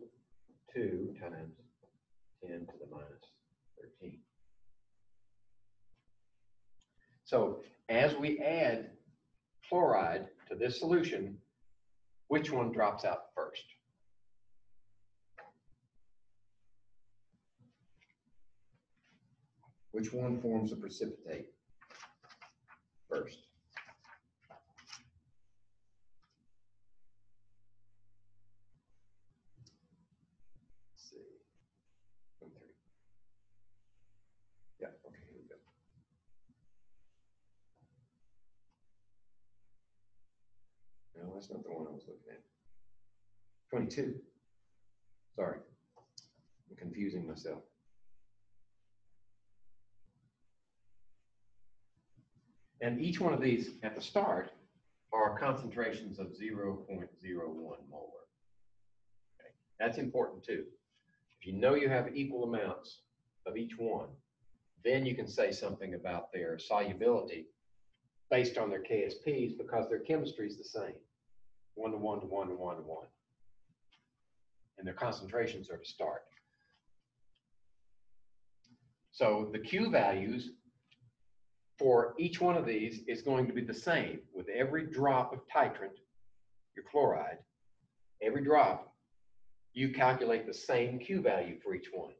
S1: 2 times 10 to the minus 13. So as we add chloride to this solution, which one drops out first? Which one forms a precipitate first? Let's see. 130. Yeah, okay, here we go. No, that's not the one I was looking at. 22. Sorry, I'm confusing myself. And each one of these at the start are concentrations of 0.01 molar. Okay. That's important too. If you know you have equal amounts of each one, then you can say something about their solubility based on their KSPs because their chemistry is the same. 1 to 1 to 1 to 1 to 1. And their concentrations are to start. So the Q values for each one of these is going to be the same with every drop of titrant, your chloride. Every drop, you calculate the same Q value for each one,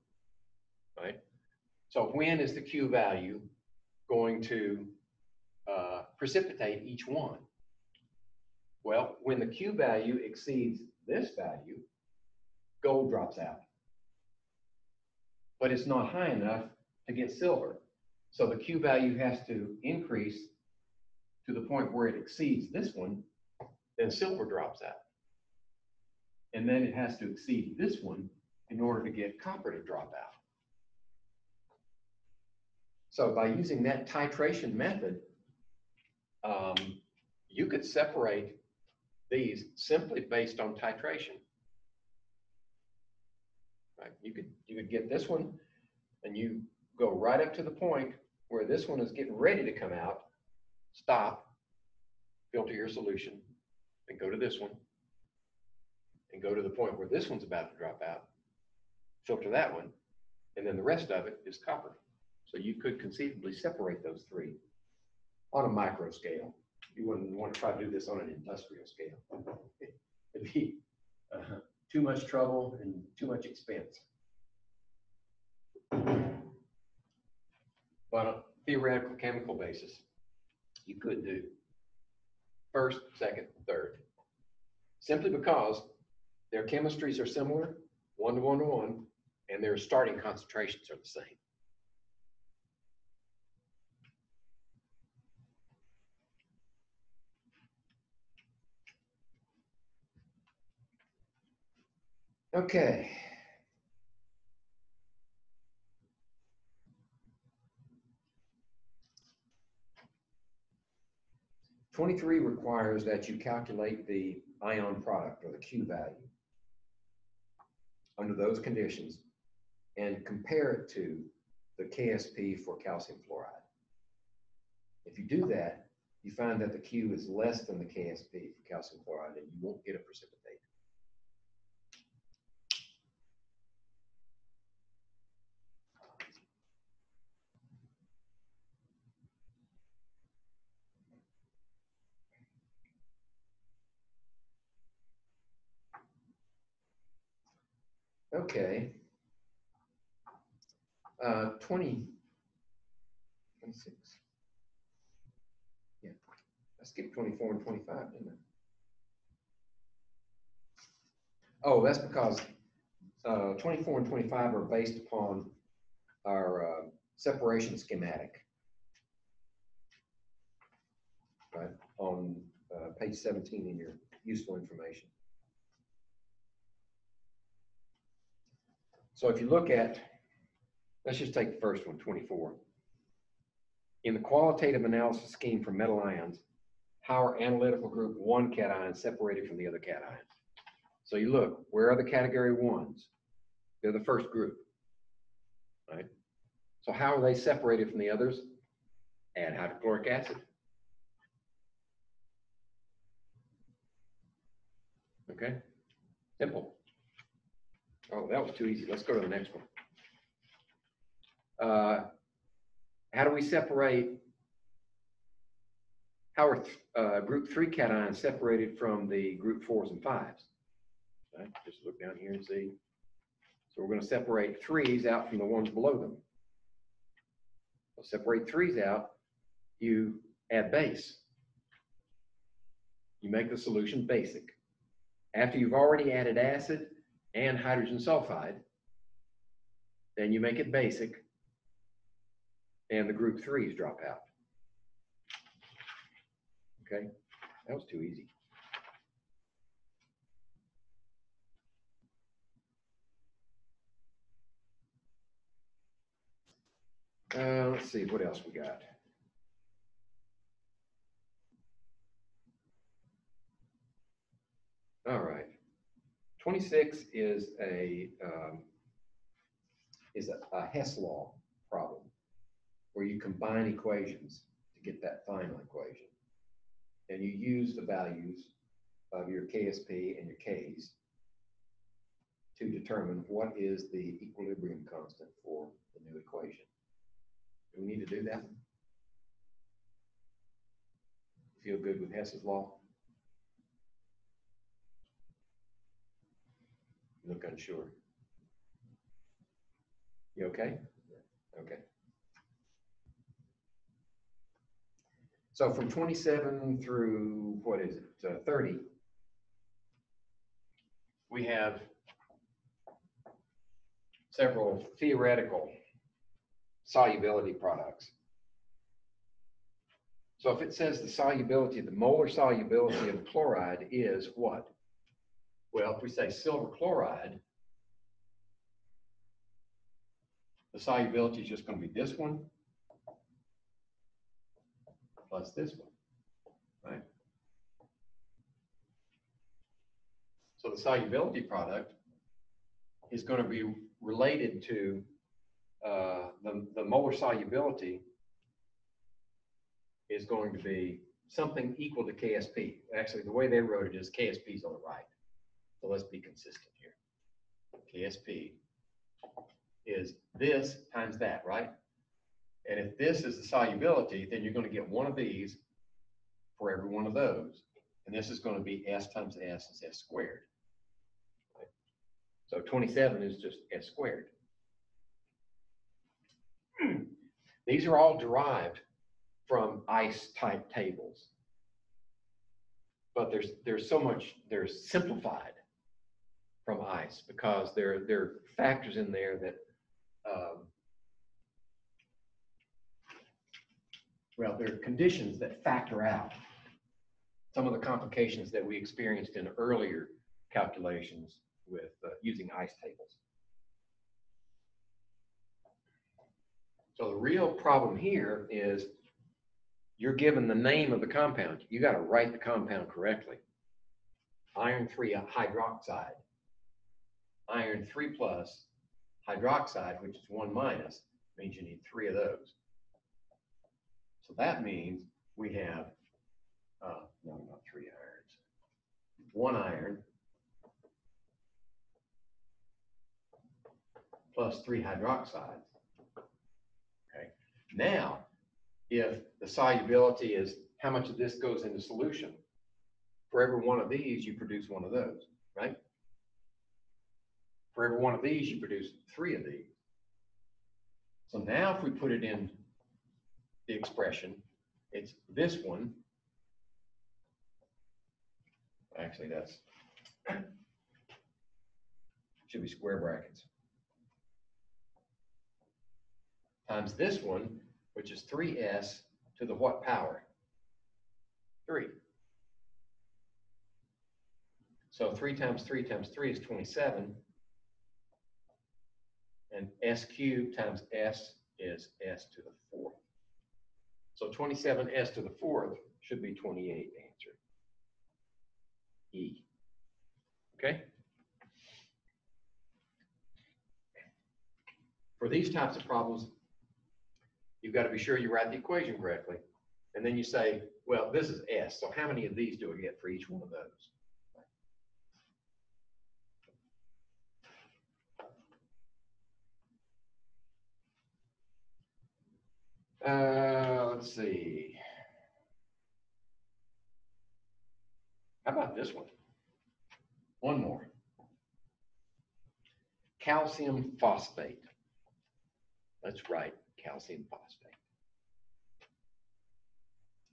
S1: right? So when is the Q value going to precipitate each one? Well, when the Q value exceeds this value, gold drops out. But it's not high enough to get silver. So the Q value has to increase to the point where it exceeds this one, then silver drops out. And then it has to exceed this one in order to get copper to drop out. So by using that titration method, you could separate these simply based on titration. Right? You could get this one and you go right up to the point where this one is getting ready to come out, stop, filter your solution, and go to this one, and go to the point where this one's about to drop out, filter that one, and then the rest of it is copper. So you could conceivably separate those three on a micro scale. You wouldn't want to try to do this on an industrial scale. It'd be too much trouble and too much expense. But on a theoretical chemical basis, you could do first, second, third. Simply because their chemistries are similar, 1 to 1 to 1, and their starting concentrations are the same. Okay. 23 requires that you calculate the ion product, or the Q value, under those conditions and compare it to the KSP for calcium fluoride. If you do that, you find that the Q is less than the KSP for calcium fluoride, and you won't get a precipitate. Okay. 26. Yeah, I skipped 24 and 25, didn't I? Oh, that's because 24 and 25 are based upon our separation schematic, right, on page 17 in your useful information. So if you look at, let's just take the first one, 24. In the qualitative analysis scheme for metal ions, how are analytical group 1 cations separated from the other cations? So you look, where are the category 1s? They're the first group, right? So how are they separated from the others? Add hydrochloric acid. Okay, simple. Oh, that was too easy. Let's go to the next one. How do we separate, how are group 3 cations separated from the group 4s and 5s? Right? Just look down here and see. So we're going to separate 3s out from the ones below them. We'll separate 3s out, you add base. You make the solution basic. After you've already added acid and hydrogen sulfide, then you make it basic, and the group 3s drop out. Okay, that was too easy. Let's see, what else we got? All right, 26 is a Hess law problem, where you combine equations to get that final equation. And you use the values of your KSP and your Ks to determine what is the equilibrium constant for the new equation. Do we need to do that? Feel good with Hess's law? You look unsure. You okay? Okay. So from 27 through, what is it, 30, we have several theoretical solubility products. So if it says the solubility, the molar solubility of the chloride is what? Well, if we say silver chloride, the solubility is just going to be this one plus this one, right? So the solubility product is going to be related to the molar solubility is going to be something equal to KSP. Actually, the way they wrote it is KSP is on the right. So let's be consistent here. KSP is this times that, right? And if this is the solubility, then you're going to get one of these for every one of those. And this is going to be S times S is S squared. Right? So 27 is just S squared. These are all derived from ice type tables. But there's so much, they're simplified from ice because there are factors in there that well, there are conditions that factor out some of the complications that we experienced in earlier calculations with using ice tables. So the real problem here is you're given the name of the compound. You got to write the compound correctly. Iron 3 hydroxide. Iron 3 plus hydroxide, which is 1 minus, means you need 3 of those. So that means we have, no, not 3 irons. 1 iron plus 3 hydroxides. Okay. Now, if the solubility is how much of this goes into solution, for every one of these, you produce 1 of those, right? For every one of these, you produce 3 of these. So now if we put it in the expression, it's this one. Actually, that's, should be square brackets. Times this one, which is 3s to the what power? 3. So 3 times 3 times 3 is 27. And s cubed times s is s to the 4th. So 27s to the 4th should be 28 answer. E. Okay? For these types of problems, you've got to be sure you write the equation correctly. And then you say, well, this is S, so how many of these do I get for each one of those? Let's see. How about this one? One more. Calcium phosphate. That's right, calcium phosphate.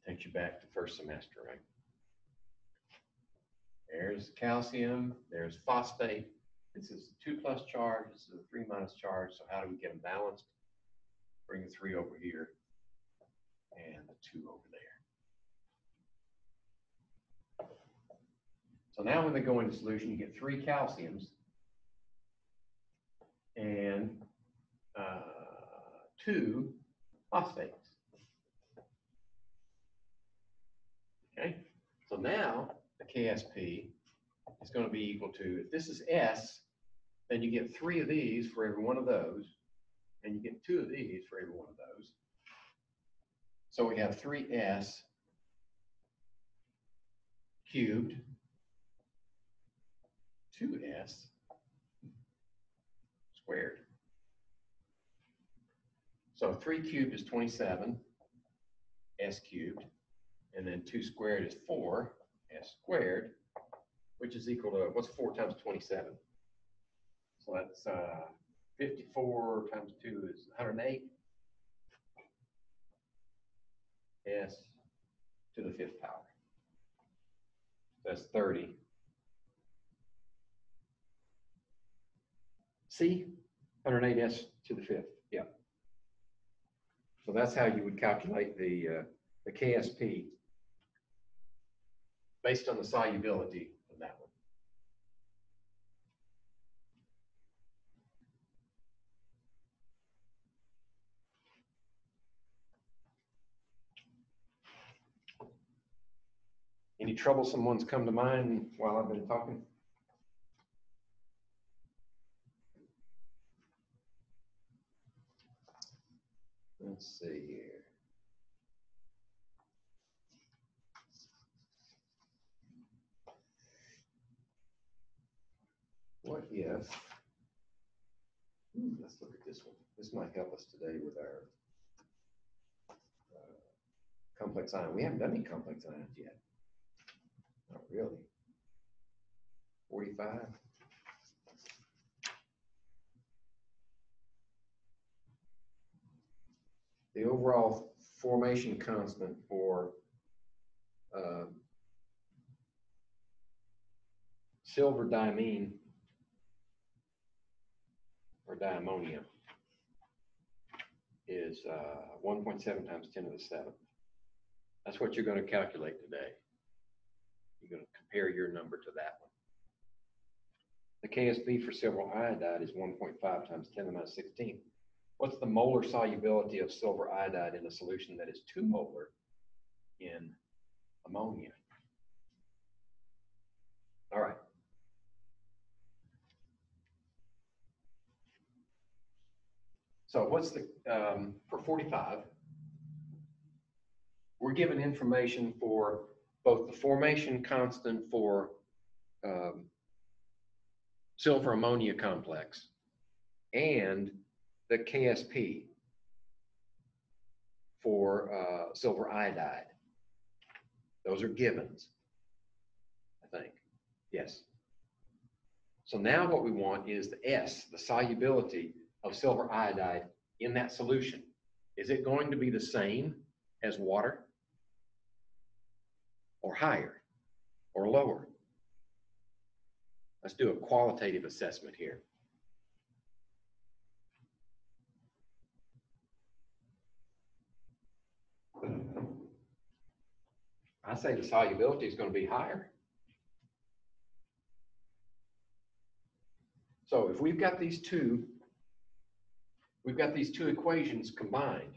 S1: Takes you back to first semester, right? There's calcium, there's phosphate. This is 2 plus charge, this is a 3 minus charge. So how do we get them balanced? Bring the 3 over here and the 2 over there. So now when they go into solution, you get 3 calciums and 2 phosphates. Okay, so now the KSP is going to be equal to, if this is S, then you get 3 of these for every one of those, and you get 2 of these for every one of those. So we have 3S cubed, 2S squared. So 3 cubed is 27, S cubed, and then 2 squared is 4, S squared, which is equal to, what's 4 times 27? So that's 54 times 2 is 108. S to the 5th power. That's 30. C, 108S to the 5th. Yeah. So that's how you would calculate the KSP based on the solubility of that one. Any troublesome ones come to mind while I've been talking? Let's see here. What if, let's look at this one. This might help us today with our complex ion. We haven't done any complex ions yet. Not really. 45. The overall formation constant for silver diamine or diammonium is 1.7 times 10 to the 7th. That's what you're going to calculate today. You're going to compare your number to that one. The KSP for silver iodide is 1.5 times 10 to the minus 16. What's the molar solubility of silver iodide in a solution that is 2 molar in ammonia. All right. So what's the, for 45, we're given information for both the formation constant for silver ammonia complex and the KSP for silver iodide. Those are givens, I think. Yes. So now what we want is the S, the solubility of silver iodide in that solution. Is it going to be the same as water, or higher, or lower? Let's do a qualitative assessment here. I say the solubility is going to be higher. So if we've got these two equations combined,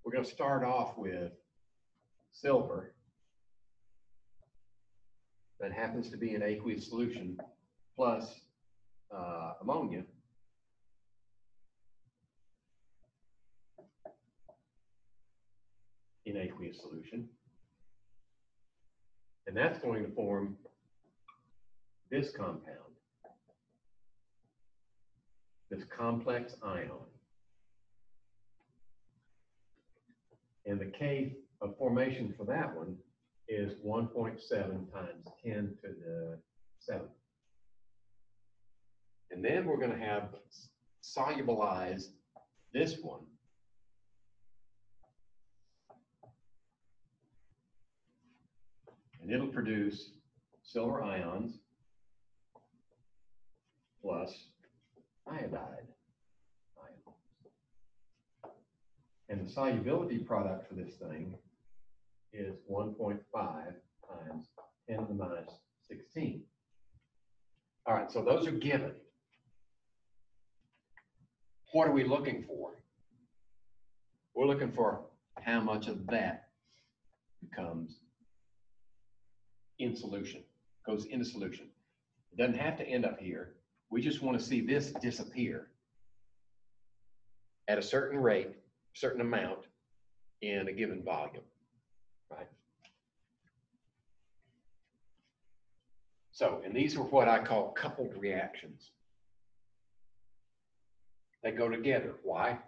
S1: we're going to start off with silver that happens to be an aqueous solution plus ammonia. In aqueous solution. And that's going to form this compound, this complex ion. And the K of formation for that one is 1.7 times 10 to the 7th. And then we're going to have solubilize this one and it'll produce silver ions plus iodide ions. And the solubility product for this thing is 1.5 times 10 to the minus 16. All right, so those are given. What are we looking for? We're looking for how much of that becomes in solution, goes into solution. It doesn't have to end up here. We just want to see this disappear at a certain rate, certain amount in a given volume, right? So, and these are what I call coupled reactions. They go together. Why?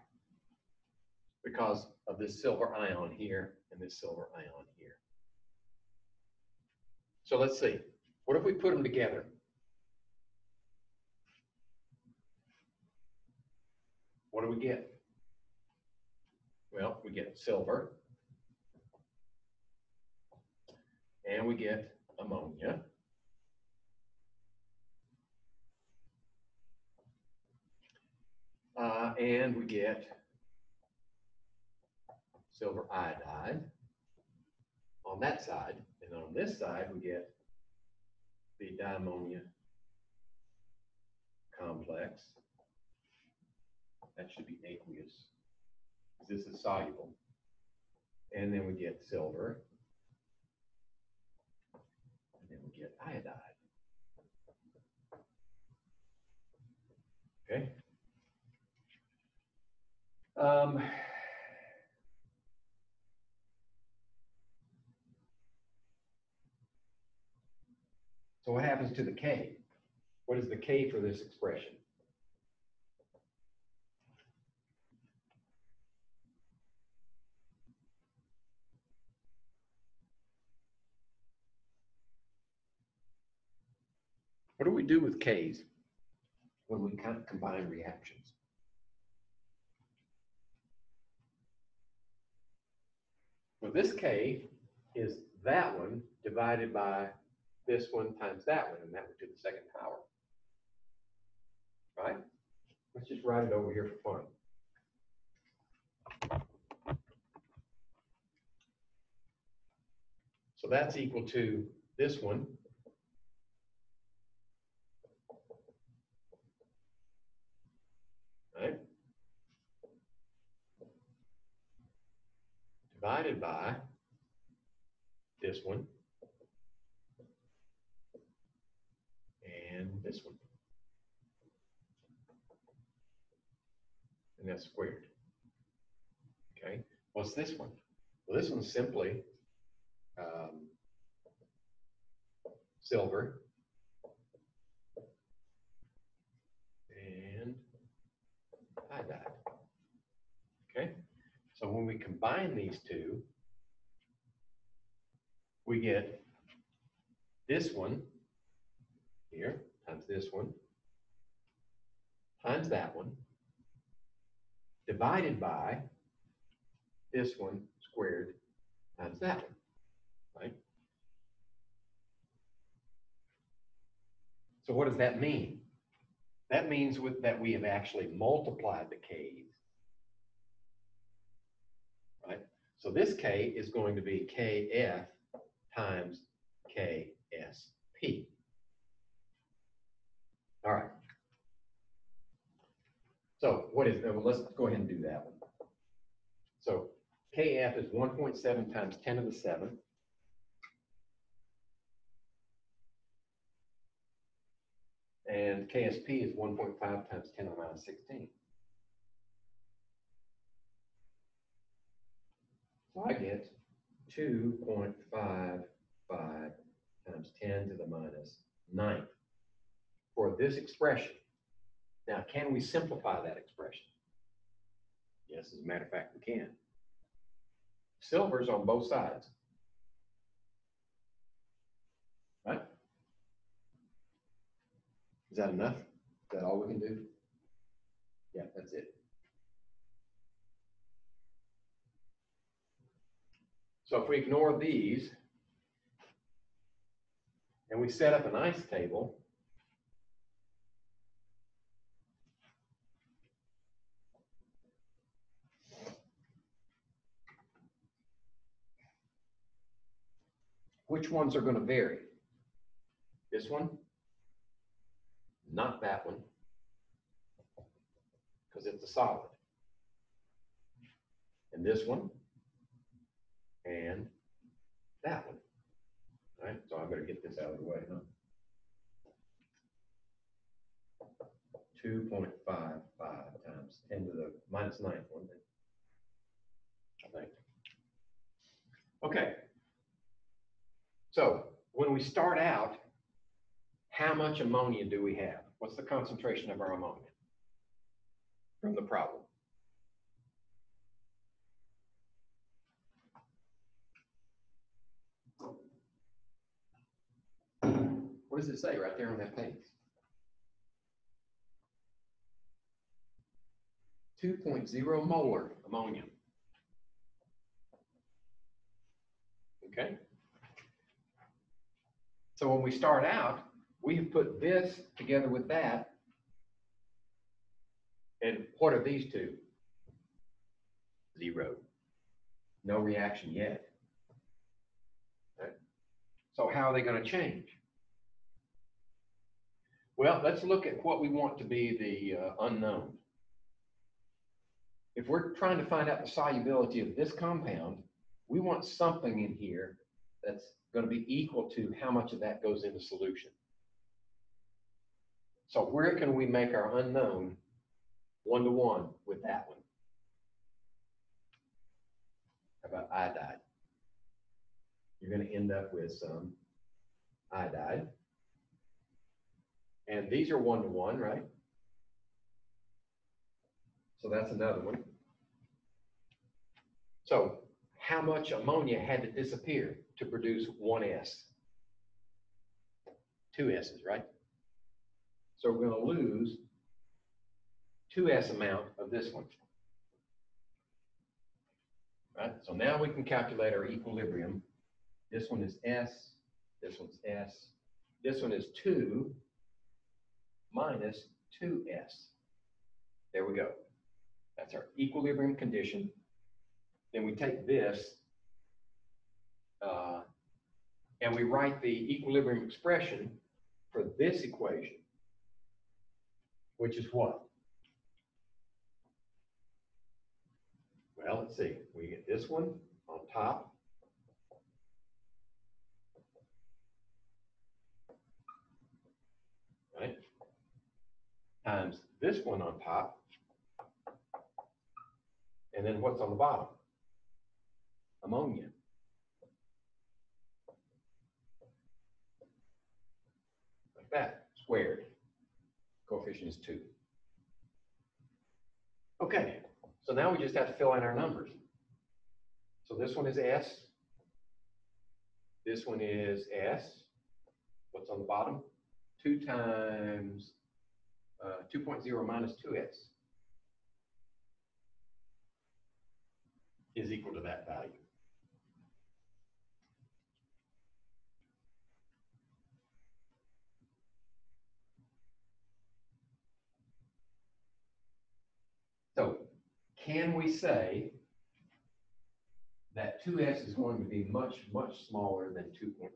S1: Because of this silver ion here and this silver ion here. So let's see. What if we put them together? What do we get? Well, we get silver, and we get ammonia, and we get silver iodide on that side, and on this side we get the diammonia complex. That should be aqueous. This is soluble. And then we get silver. And then we get iodide. Okay. So what happens to the K? What is the K for this expression? What do we do with Ks when we combine reactions? Well, this K is that one divided by this one times that one, and that would to the second power. Right? Let's just write it over here for fun. So that's equal to this one right? Divided by this one, and this one. And that's squared. Okay, what's this one? Well, this one's simply silver and iodide. Okay, so when we combine these two, we get this one here times this one times that one divided by this one squared times that one, right? So what does that mean? That means that we have actually multiplied the K's, right? So this K is going to be KF times KSP. All right. So what is, well, let's go ahead and do that one. So KF is 1.7 times 10 to the 7. And KSP is 1.5 times 10 to the minus 16. So I get 2.55 times 10 to the minus 9 for this expression. Now, can we simplify that expression? Yes, as a matter of fact, we can. Silver's on both sides, right? Is that enough? Is that all we can do? Yeah, that's it. So if we ignore these and we set up an ice table, which ones are going to vary? This one, not that one, because it's a solid. And this one, and that one. All right, so I better get this out of the way, huh? 2.55 times 10 to the minus 9, wasn't it? I think. Okay. So when we start out, how much ammonia do we have? What's the concentration of our ammonia from the problem? What does it say right there on that page? 2.0 molar ammonia. Okay. So when we start out, we have put this together with that. And what are these two? 0. No reaction yet. Right. So how are they going to change? Well, let's look at what we want to be the unknown. If we're trying to find out the solubility of this compound, we want something in here that's going to be equal to how much of that goes into solution. So where can we make our unknown 1-to-1 with that one? How about iodide? You're going to end up with some iodide. And these are 1-to-1, right? So that's another one. So how much ammonia had to disappear to produce 1 S? 2 S's, right? So we're going to lose 2 S amount of this one. Right? So now we can calculate our equilibrium. This one is S, this one's S. This one is 2 minus 2S. There we go. That's our equilibrium condition. Then we take this and we write the equilibrium expression for this equation, which is what? Well, let's see. We get this one on top times this one on top, and then what's on the bottom? Ammonia. Like that, squared. Coefficient is 2. Okay, so now we just have to fill in our numbers. So this one is S. This one is S. What's on the bottom? 2 times 2.0 minus 2S is equal to that value. So can we say that 2S is going to be much, much smaller than 2.0?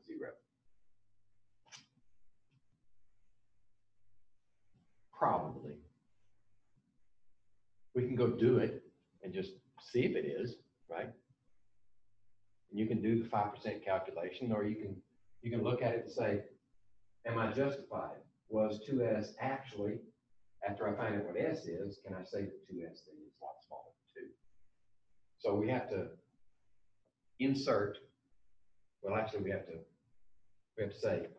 S1: Probably. We can go do it and just see if it is, right? And you can do the 5% calculation, or you can look at it and say, am I justified? Was 2S actually, after I find out what S is, can I say that 2S then is a lot smaller than 2? So we have to insert, well, actually we have to say,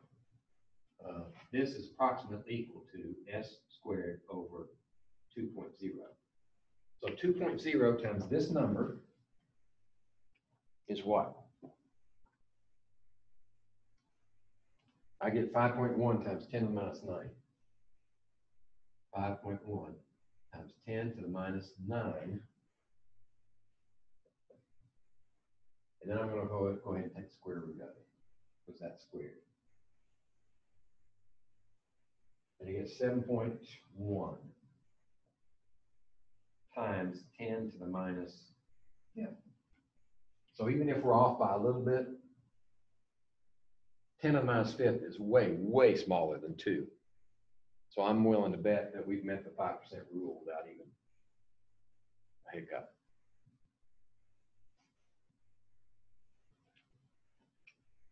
S1: this is approximately equal to S squared over 2.0. So 2.0 times this number is what? I get 5.1 times 10 to the minus 9. 5.1 times 10 to the minus 9. And then I'm going to go ahead and take the square root of it, because that's squared. And you get 7.1 times 10 to the minus, yeah. So even if we're off by a little bit, 10 to the minus fifth is way, way smaller than 2. So I'm willing to bet that we've met the 5% rule without even a hiccup.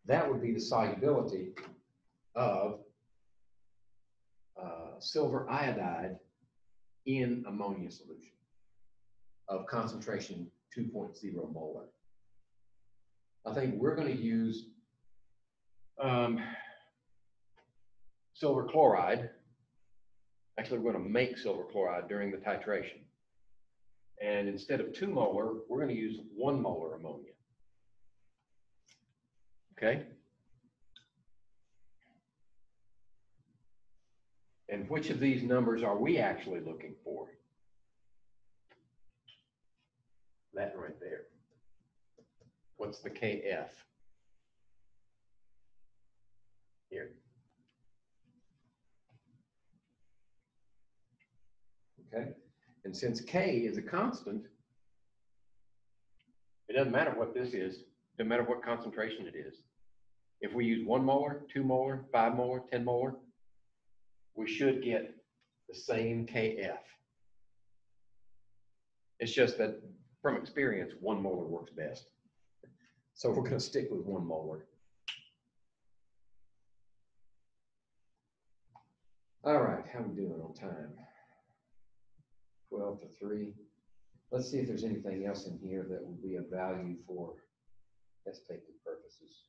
S1: That would be the solubility of silver iodide in ammonia solution of concentration 2.0 molar. I think we're going to use silver chloride. Actually, we're going to make silver chloride during the titration. And instead of 2 molar, we're going to use 1 molar ammonia. Okay? And which of these numbers are we actually looking for? That right there. What's the KF? Here. Okay? And since K is a constant, it doesn't matter what this is. It doesn't matter what concentration it is. If we use 1 molar, 2 molar, 5 molar, 10 molar, we should get the same KF. It's just that from experience, 1 molar works best. So we're going to stick with 1 molar. All right, how are we doing on time? 12 to 3. Let's see if there's anything else in here that would be of value for test taking purposes.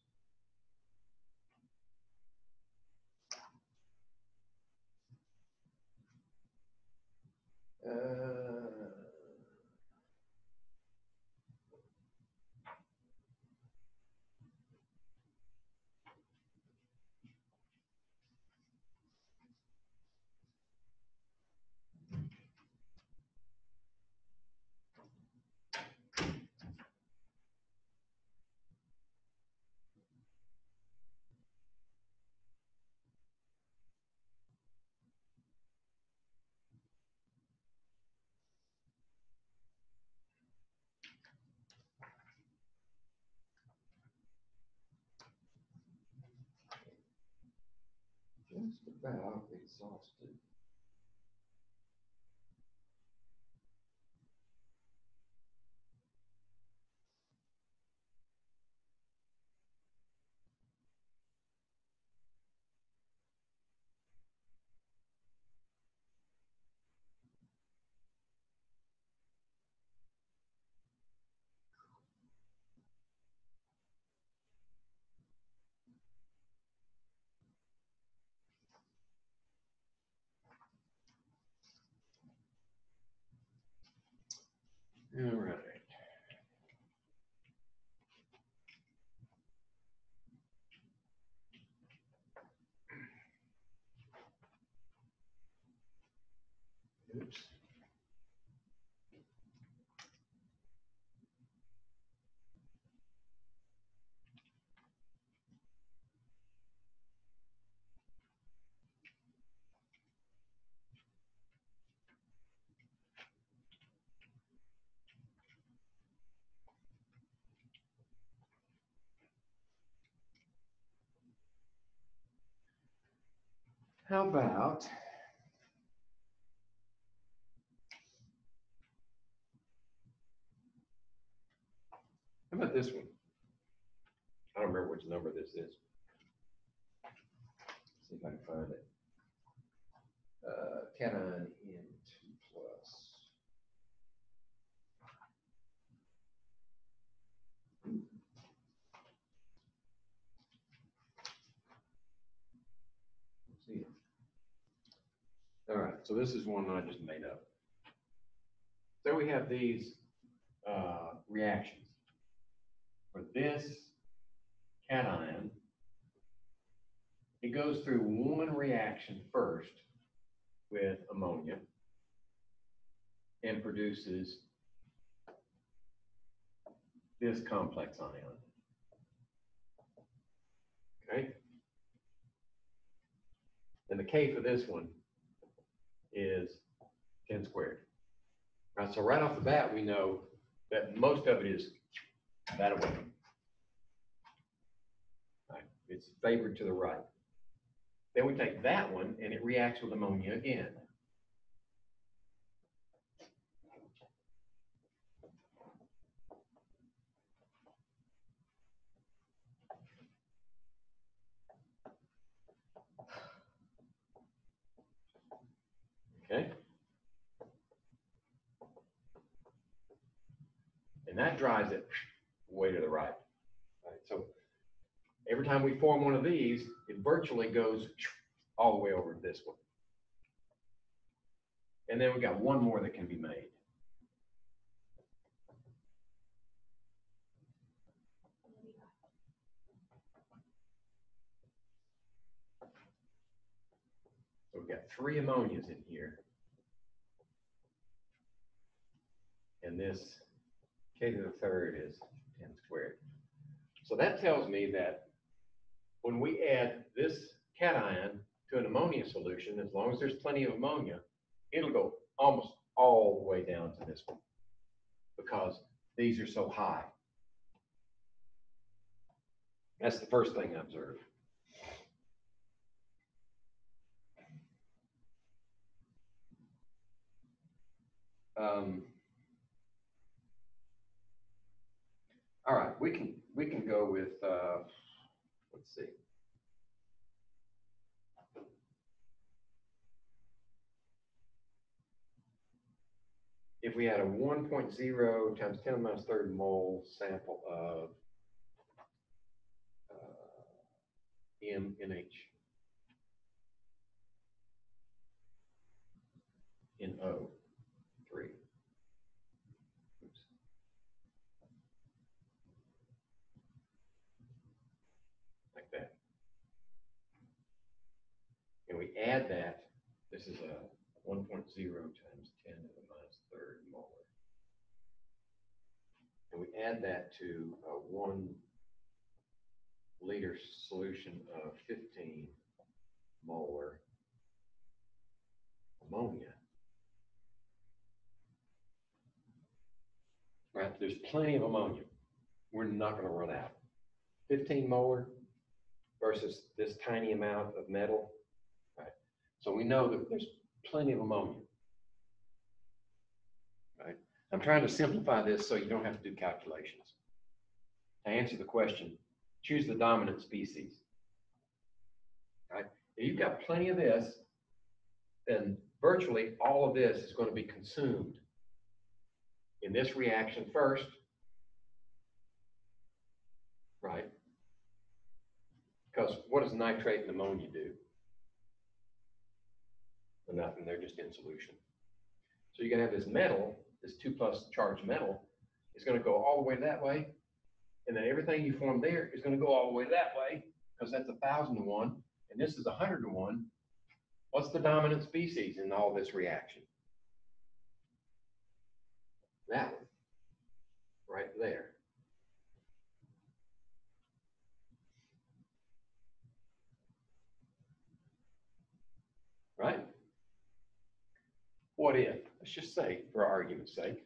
S1: Just about exhausted. All right. Oops. How about this one? I don't remember which number this is. Let's see if I can find it. Cation N2 plus. Let's see. All right, so this is one I just made up. So we have these reactions. For this cation, it goes through one reaction first with ammonia and produces this complex ion. Okay? And the K for this one is 10 squared. All right, so right off the bat, we know that most of it is that away. Right, it's favored to the right. Then we take that one and it reacts with ammonia again. Okay? And that drives it way to the right. Right? So every time we form one of these, it virtually goes all the way over to this one. And then we got one more that can be made. So we've got 3 ammonias in here. And this K to the third is 10 squared. So that tells me that when we add this cation to an ammonia solution, as long as there's plenty of ammonia, it'll go almost all the way down to this one because these are so high. That's the first thing I observed. All right, we can go with let's see. If we had a 1.0 times 10 to the minus third mole sample of MNH NO3. Oops. Like that. And we add that, this is a 1.0 times 10 to the minus third molar. And we add that to a 1 liter solution of 15 molar ammonia. Right, there's plenty of ammonia. We're not going to run out. 15 molar versus this tiny amount of metal. Right. So we know that there's plenty of ammonia. Right. I'm trying to simplify this so you don't have to do calculations. To answer the question, choose the dominant species. Right. If you've got plenty of this, then virtually all of this is going to be consumed in this reaction first, right? Because what does nitrate and ammonia do? Well, nothing, they're just in solution. So you're going to have this metal this 2+ charged metal, is going to go all the way that way, and then everything you form there is going to go all the way that way, because that's 1,000 to 1, and this is 100 to 1. What's the dominant species in all this reaction? That one, right there. Right? What if, let's just say, for argument's sake,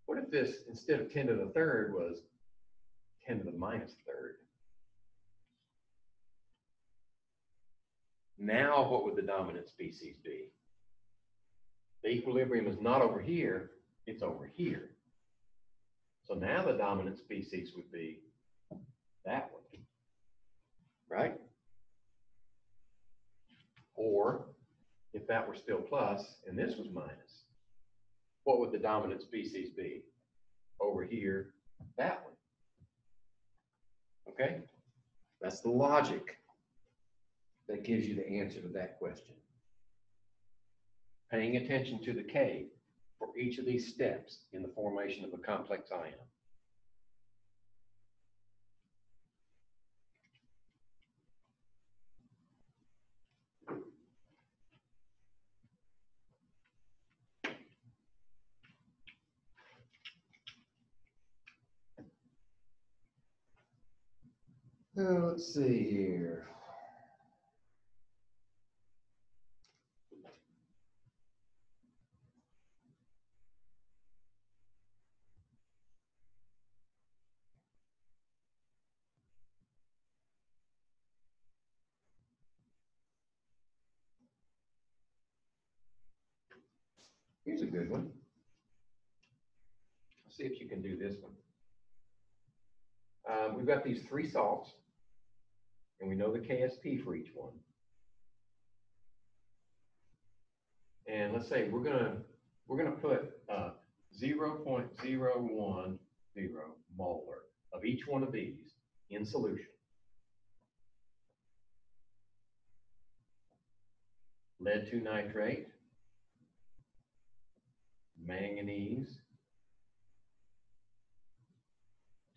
S1: what if this, instead of 10 to the third, was 10 to the minus third? Now, what would the dominant species be? The equilibrium is not over here, it's over here. So now the dominant species would be that one, right? Or, if that were still plus and this was minus, what would the dominant species be? Over here, that one. Okay? That's the logic that gives you the answer to that question. Paying attention to the K for each of these steps in the formation of a complex ion. Let's see here. Here's a good one. Let's see if you can do this one. We've got these 3 salts, and we know the KSP for each one. And let's say we're gonna put 0.010 molar of each one of these in solution. Lead 2 nitrate, manganese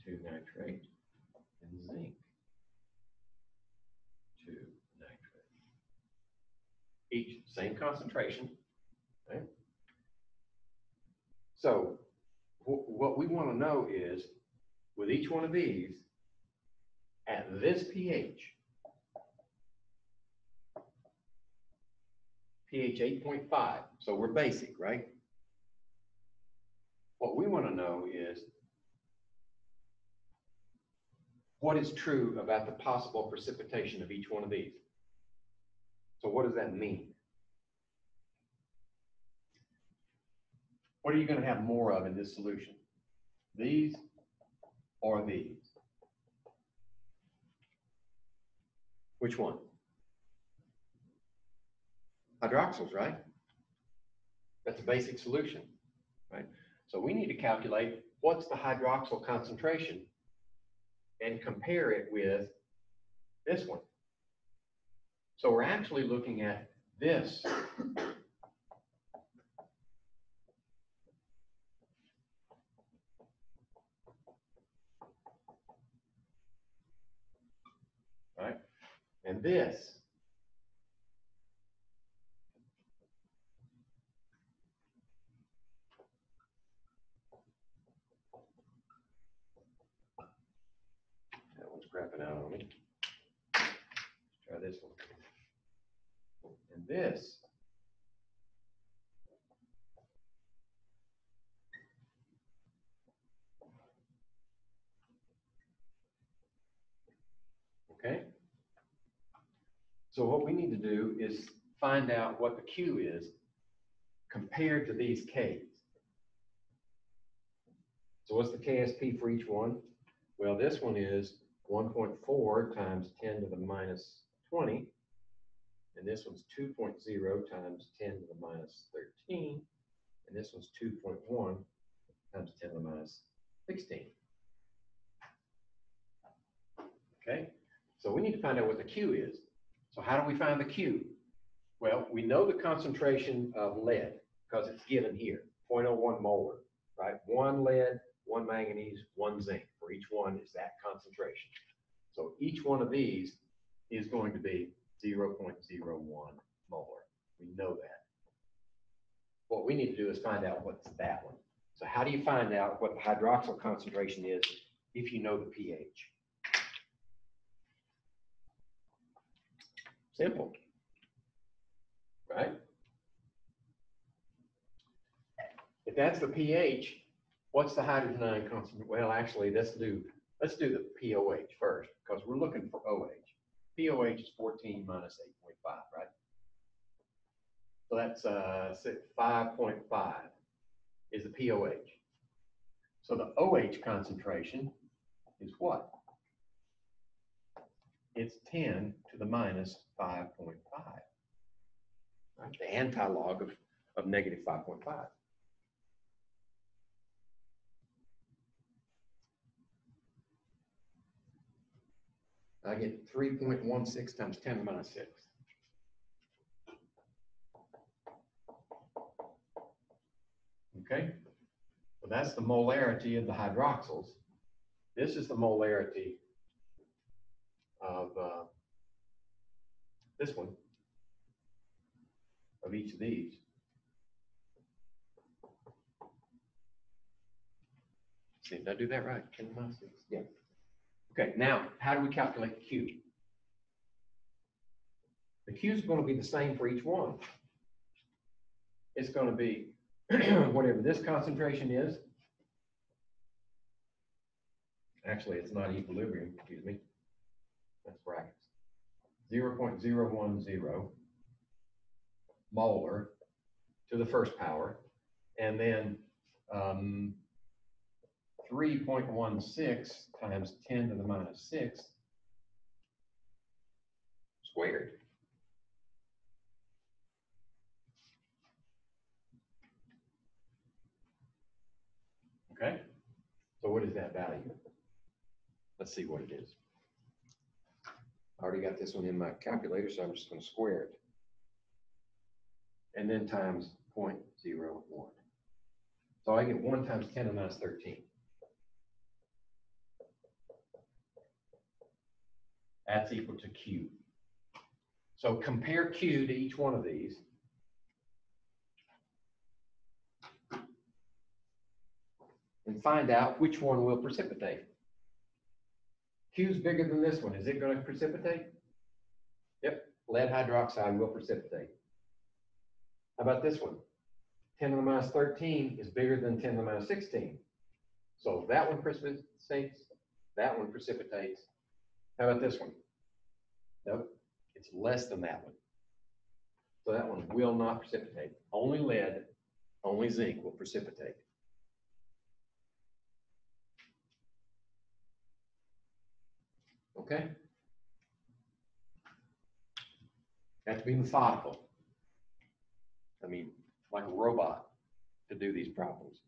S1: 2 nitrate, and zinc 2 nitrate. Each same concentration. Okay? So what we want to know is, with each one of these, at this pH 8.5, so we're basic, right? What we want to know is what is true about the possible precipitation of each one of these. So what does that mean? What are you going to have more of in this solution? These or these? Which one? Hydroxyls, right? That's a basic solution, right? So we need to calculate what's the hydroxyl concentration and compare it with this one. So we're actually looking at this. Right? And this. That one's crapping out on me. Let's try this one. And this. Okay? So what we need to do is find out what the Q is compared to these Ks. So what's the KSP for each one? Well, this one is 1.4 times 10 to the minus 20. And this one's 2.0 times 10 to the minus 13. And this one's 2.1 times 10 to the minus 16. Okay? So we need to find out what the Q is. So how do we find the Q? Well, we know the concentration of lead because it's given here. 0.01 molar, right? One lead, one manganese, one zinc. For each one is that concentration. So each one of these is going to be 0.01 molar. We know that. What we need to do is find out what's that one. So how do you find out what the hydroxyl concentration is if you know the pH? Simple, right? If that's the pH, what's the hydrogen ion concentration? Well, actually, let's do the POH first, because we're looking for OH. POH is 14 minus 8.5, right? So that's 5.5 is the POH. So the OH concentration is what? It's 10 to the minus 5.5. Right? The anti-log of negative 5.5. I get 3.16 times 10 to the minus 6. Okay, so that's the molarity of the hydroxyls. This is the molarity of this one, of each of these. See, did I do that right? 10 to the minus 6? Yeah. Okay, now, how do we calculate Q? The Q is going to be the same for each one. It's going to be whatever this concentration is. Actually, it's not equilibrium, excuse me. That's brackets. 0.010 molar to the first power, and then 3.16 times 10 to the minus 6 squared. Okay, so what is that value? Let's see what it is. I already got this one in my calculator, so I'm just going to square it. And then times 0.01. So I get 1 times 10 to the minus 13. That's equal to Q. So compare Q to each one of these. And find out which one will precipitate. Q is bigger than this one. Is it going to precipitate? Yep, lead hydroxide will precipitate. How about this one? 10 to the minus 13 is bigger than 10 to the minus 16. So that one precipitates, that one precipitates. How about this one? Nope, it's less than that one. So that one will not precipitate. Only lead, only zinc will precipitate. Okay? You have to be methodical. I mean, like a robot to do these problems.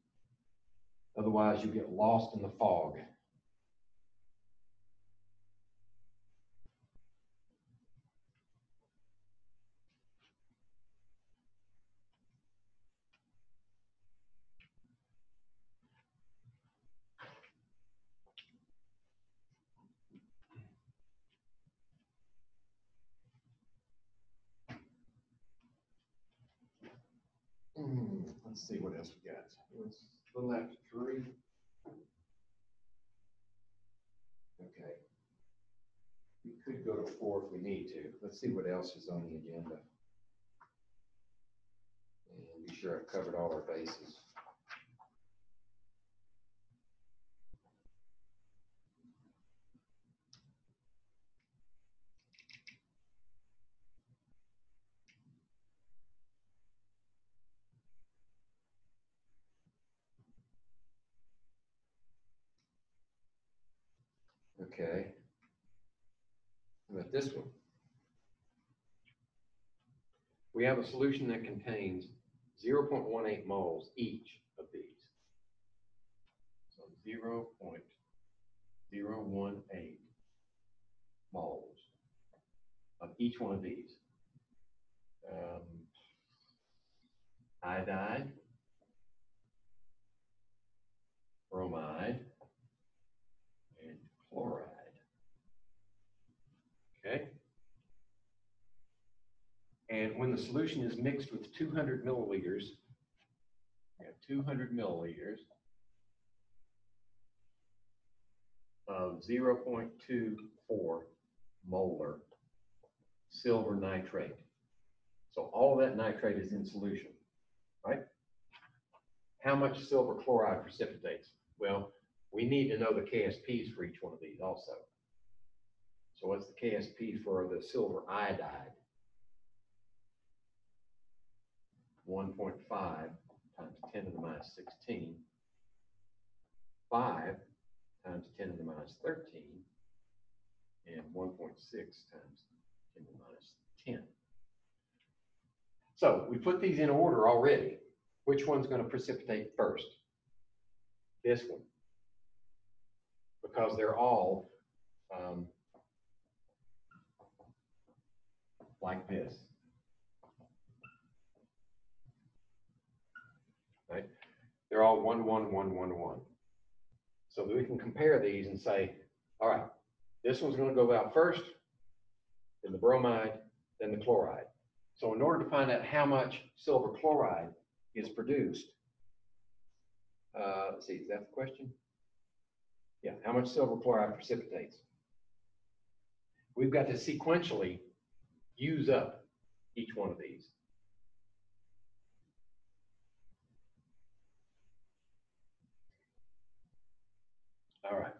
S1: Otherwise, you get lost in the fog. Let's see what else we got. It's a little after 3. Okay. We could go to 4 if we need to. Let's see what else is on the agenda. And be sure I've covered all our bases. Okay. How about this one? We have a solution that contains 0.18 moles each of these. So 0.018 moles of each one of these. Iodide, bromide, and chloride. Okay? And when the solution is mixed with 200 milliliters, we have 200 milliliters of 0.24 molar silver nitrate. So all of that nitrate is in solution, right? How much silver chloride precipitates? Well, we need to know the KSPs for each one of these also. So what's the KSP for the silver iodide? 1.5 times 10 to the minus 16, 5 times 10 to the minus 13, and 1.6 times 10 to the minus 10. So we put these in order already. Which one's going to precipitate first? This one. Because they're all like this. Right? They're all 1, 1, 1, 1, 1. So we can compare these and say, all right, this one's going to go out first, then the bromide, then the chloride. So in order to find out how much silver chloride is produced, let's see, is that the question? Yeah, how much silver chloride precipitates? We've got to sequentially use up each one of these. All right.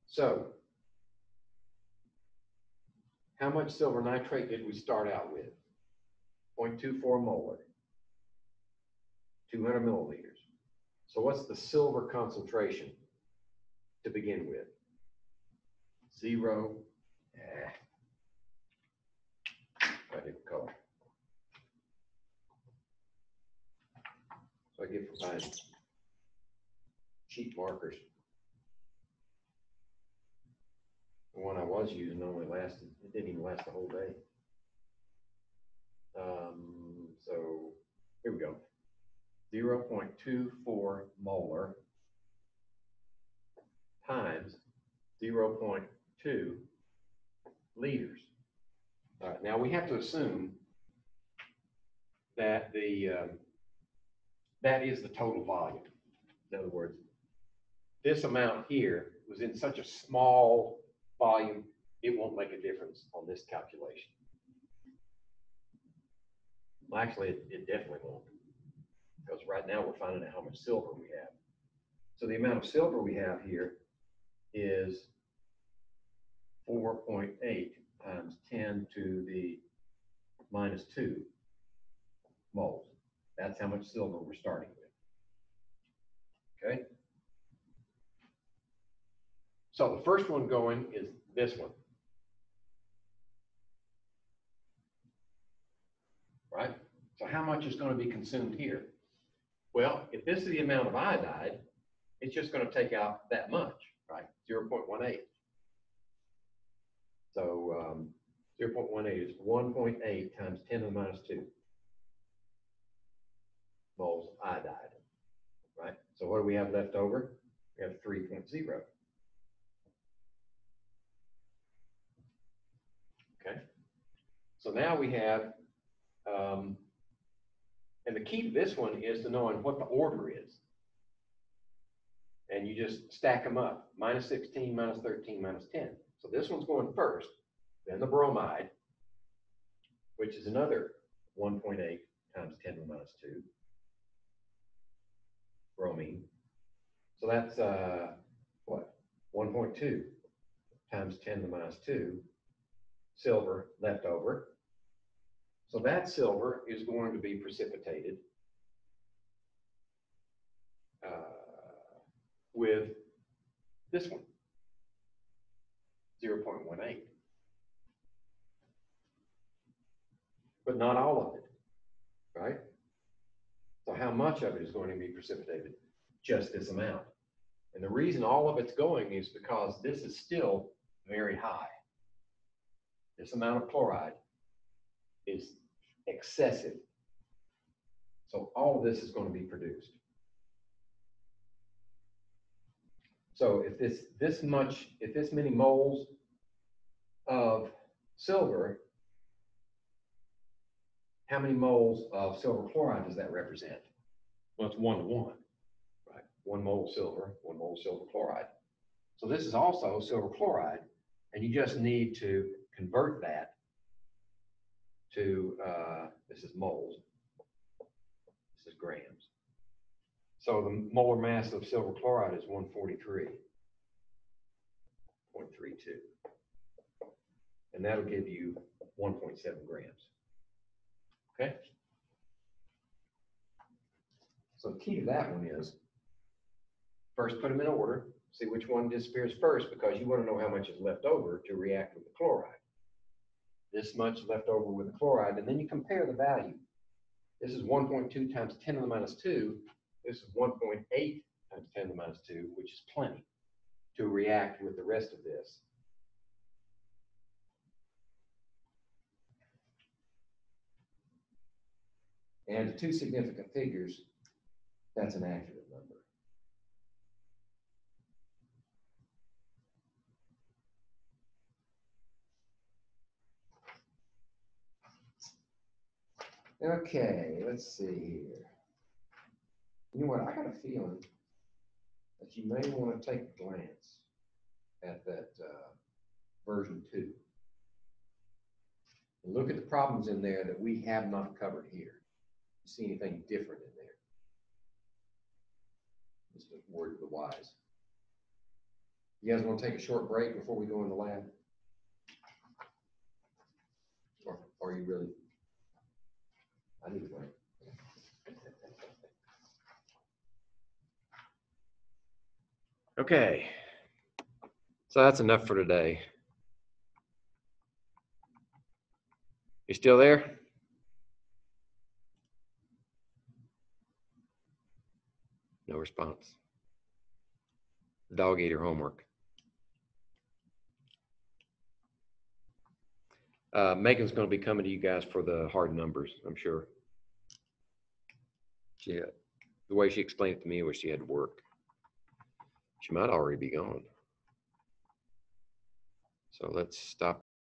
S1: So, how much silver nitrate did we start out with? 0.24 molar, 200 milliliters. So what's the silver concentration to begin with? 0. I didn't color. So I get from my cheap markers. The one I was using only lasted, it didn't even last the whole day. So here we go. 0.24 molar times 0.2 liters. All right, now we have to assume that that is the total volume. In other words, this amount here was in such a small volume, it won't make a difference on this calculation. Well, actually, it definitely won't, because right now we're finding out how much silver we have. So the amount of silver we have here is 4.8 times 10 to the minus 2 moles. That's how much silver we're starting with. Okay? So the first one going is this one. Right? So how much is going to be consumed here? Well, if this is the amount of iodide, it's just going to take out that much, right? 0.18. So 0.18 is 1.8 times 10 to the minus 2 moles iodide, right? So what do we have left over? We have 3.0. Okay. So now we have, and the key to this one is to knowing what the order is. And you just stack them up, minus 16, minus 13, minus 10. So this one's going first, then the bromide, which is another 1.8 times 10 to the minus 2. Bromine. So that's, what, 1.2 times 10 to the minus 2. Silver left over. So that silver is going to be precipitated with this one, 0.18. But not all of it, right? So how much of it is going to be precipitated? Just this amount. And the reason all of it's going is because this is still very high. This amount of chloride is excessive. So all of this is going to be produced. So if this many moles of silver, how many moles of silver chloride does that represent? Well, it's 1 to 1, right? 1 mole silver, 1 mole silver chloride. So this is also silver chloride, and you just need to convert that to, this is moles, this is grams. So the molar mass of silver chloride is 143.32. And that'll give you 1.7 grams. Okay? So the key to that one is, first put them in order, see which one disappears first, because you want to know how much is left over to react with the chloride. This much left over with the chloride, and then you compare the value. This is 1.2 times 10 to the minus 2. This is 1.8 times 10 to the minus 2, which is plenty to react with the rest of this. And to 2 significant figures, that's an accurate number. Okay, let's see here. You know what, I got a feeling that you may want to take a glance at that version 2. And look at the problems in there that we have not covered here. You see anything different in there? Just a word to the wise. You guys want to take a short break before we go in the lab? Or are you really? I need a break. Okay, so that's enough for today. You still there? No response. The dog ate her homework. Megan's going to be coming to you guys for the hard numbers, I'm sure. The way she explained it to me was she had to work. She might already be gone. So let's stop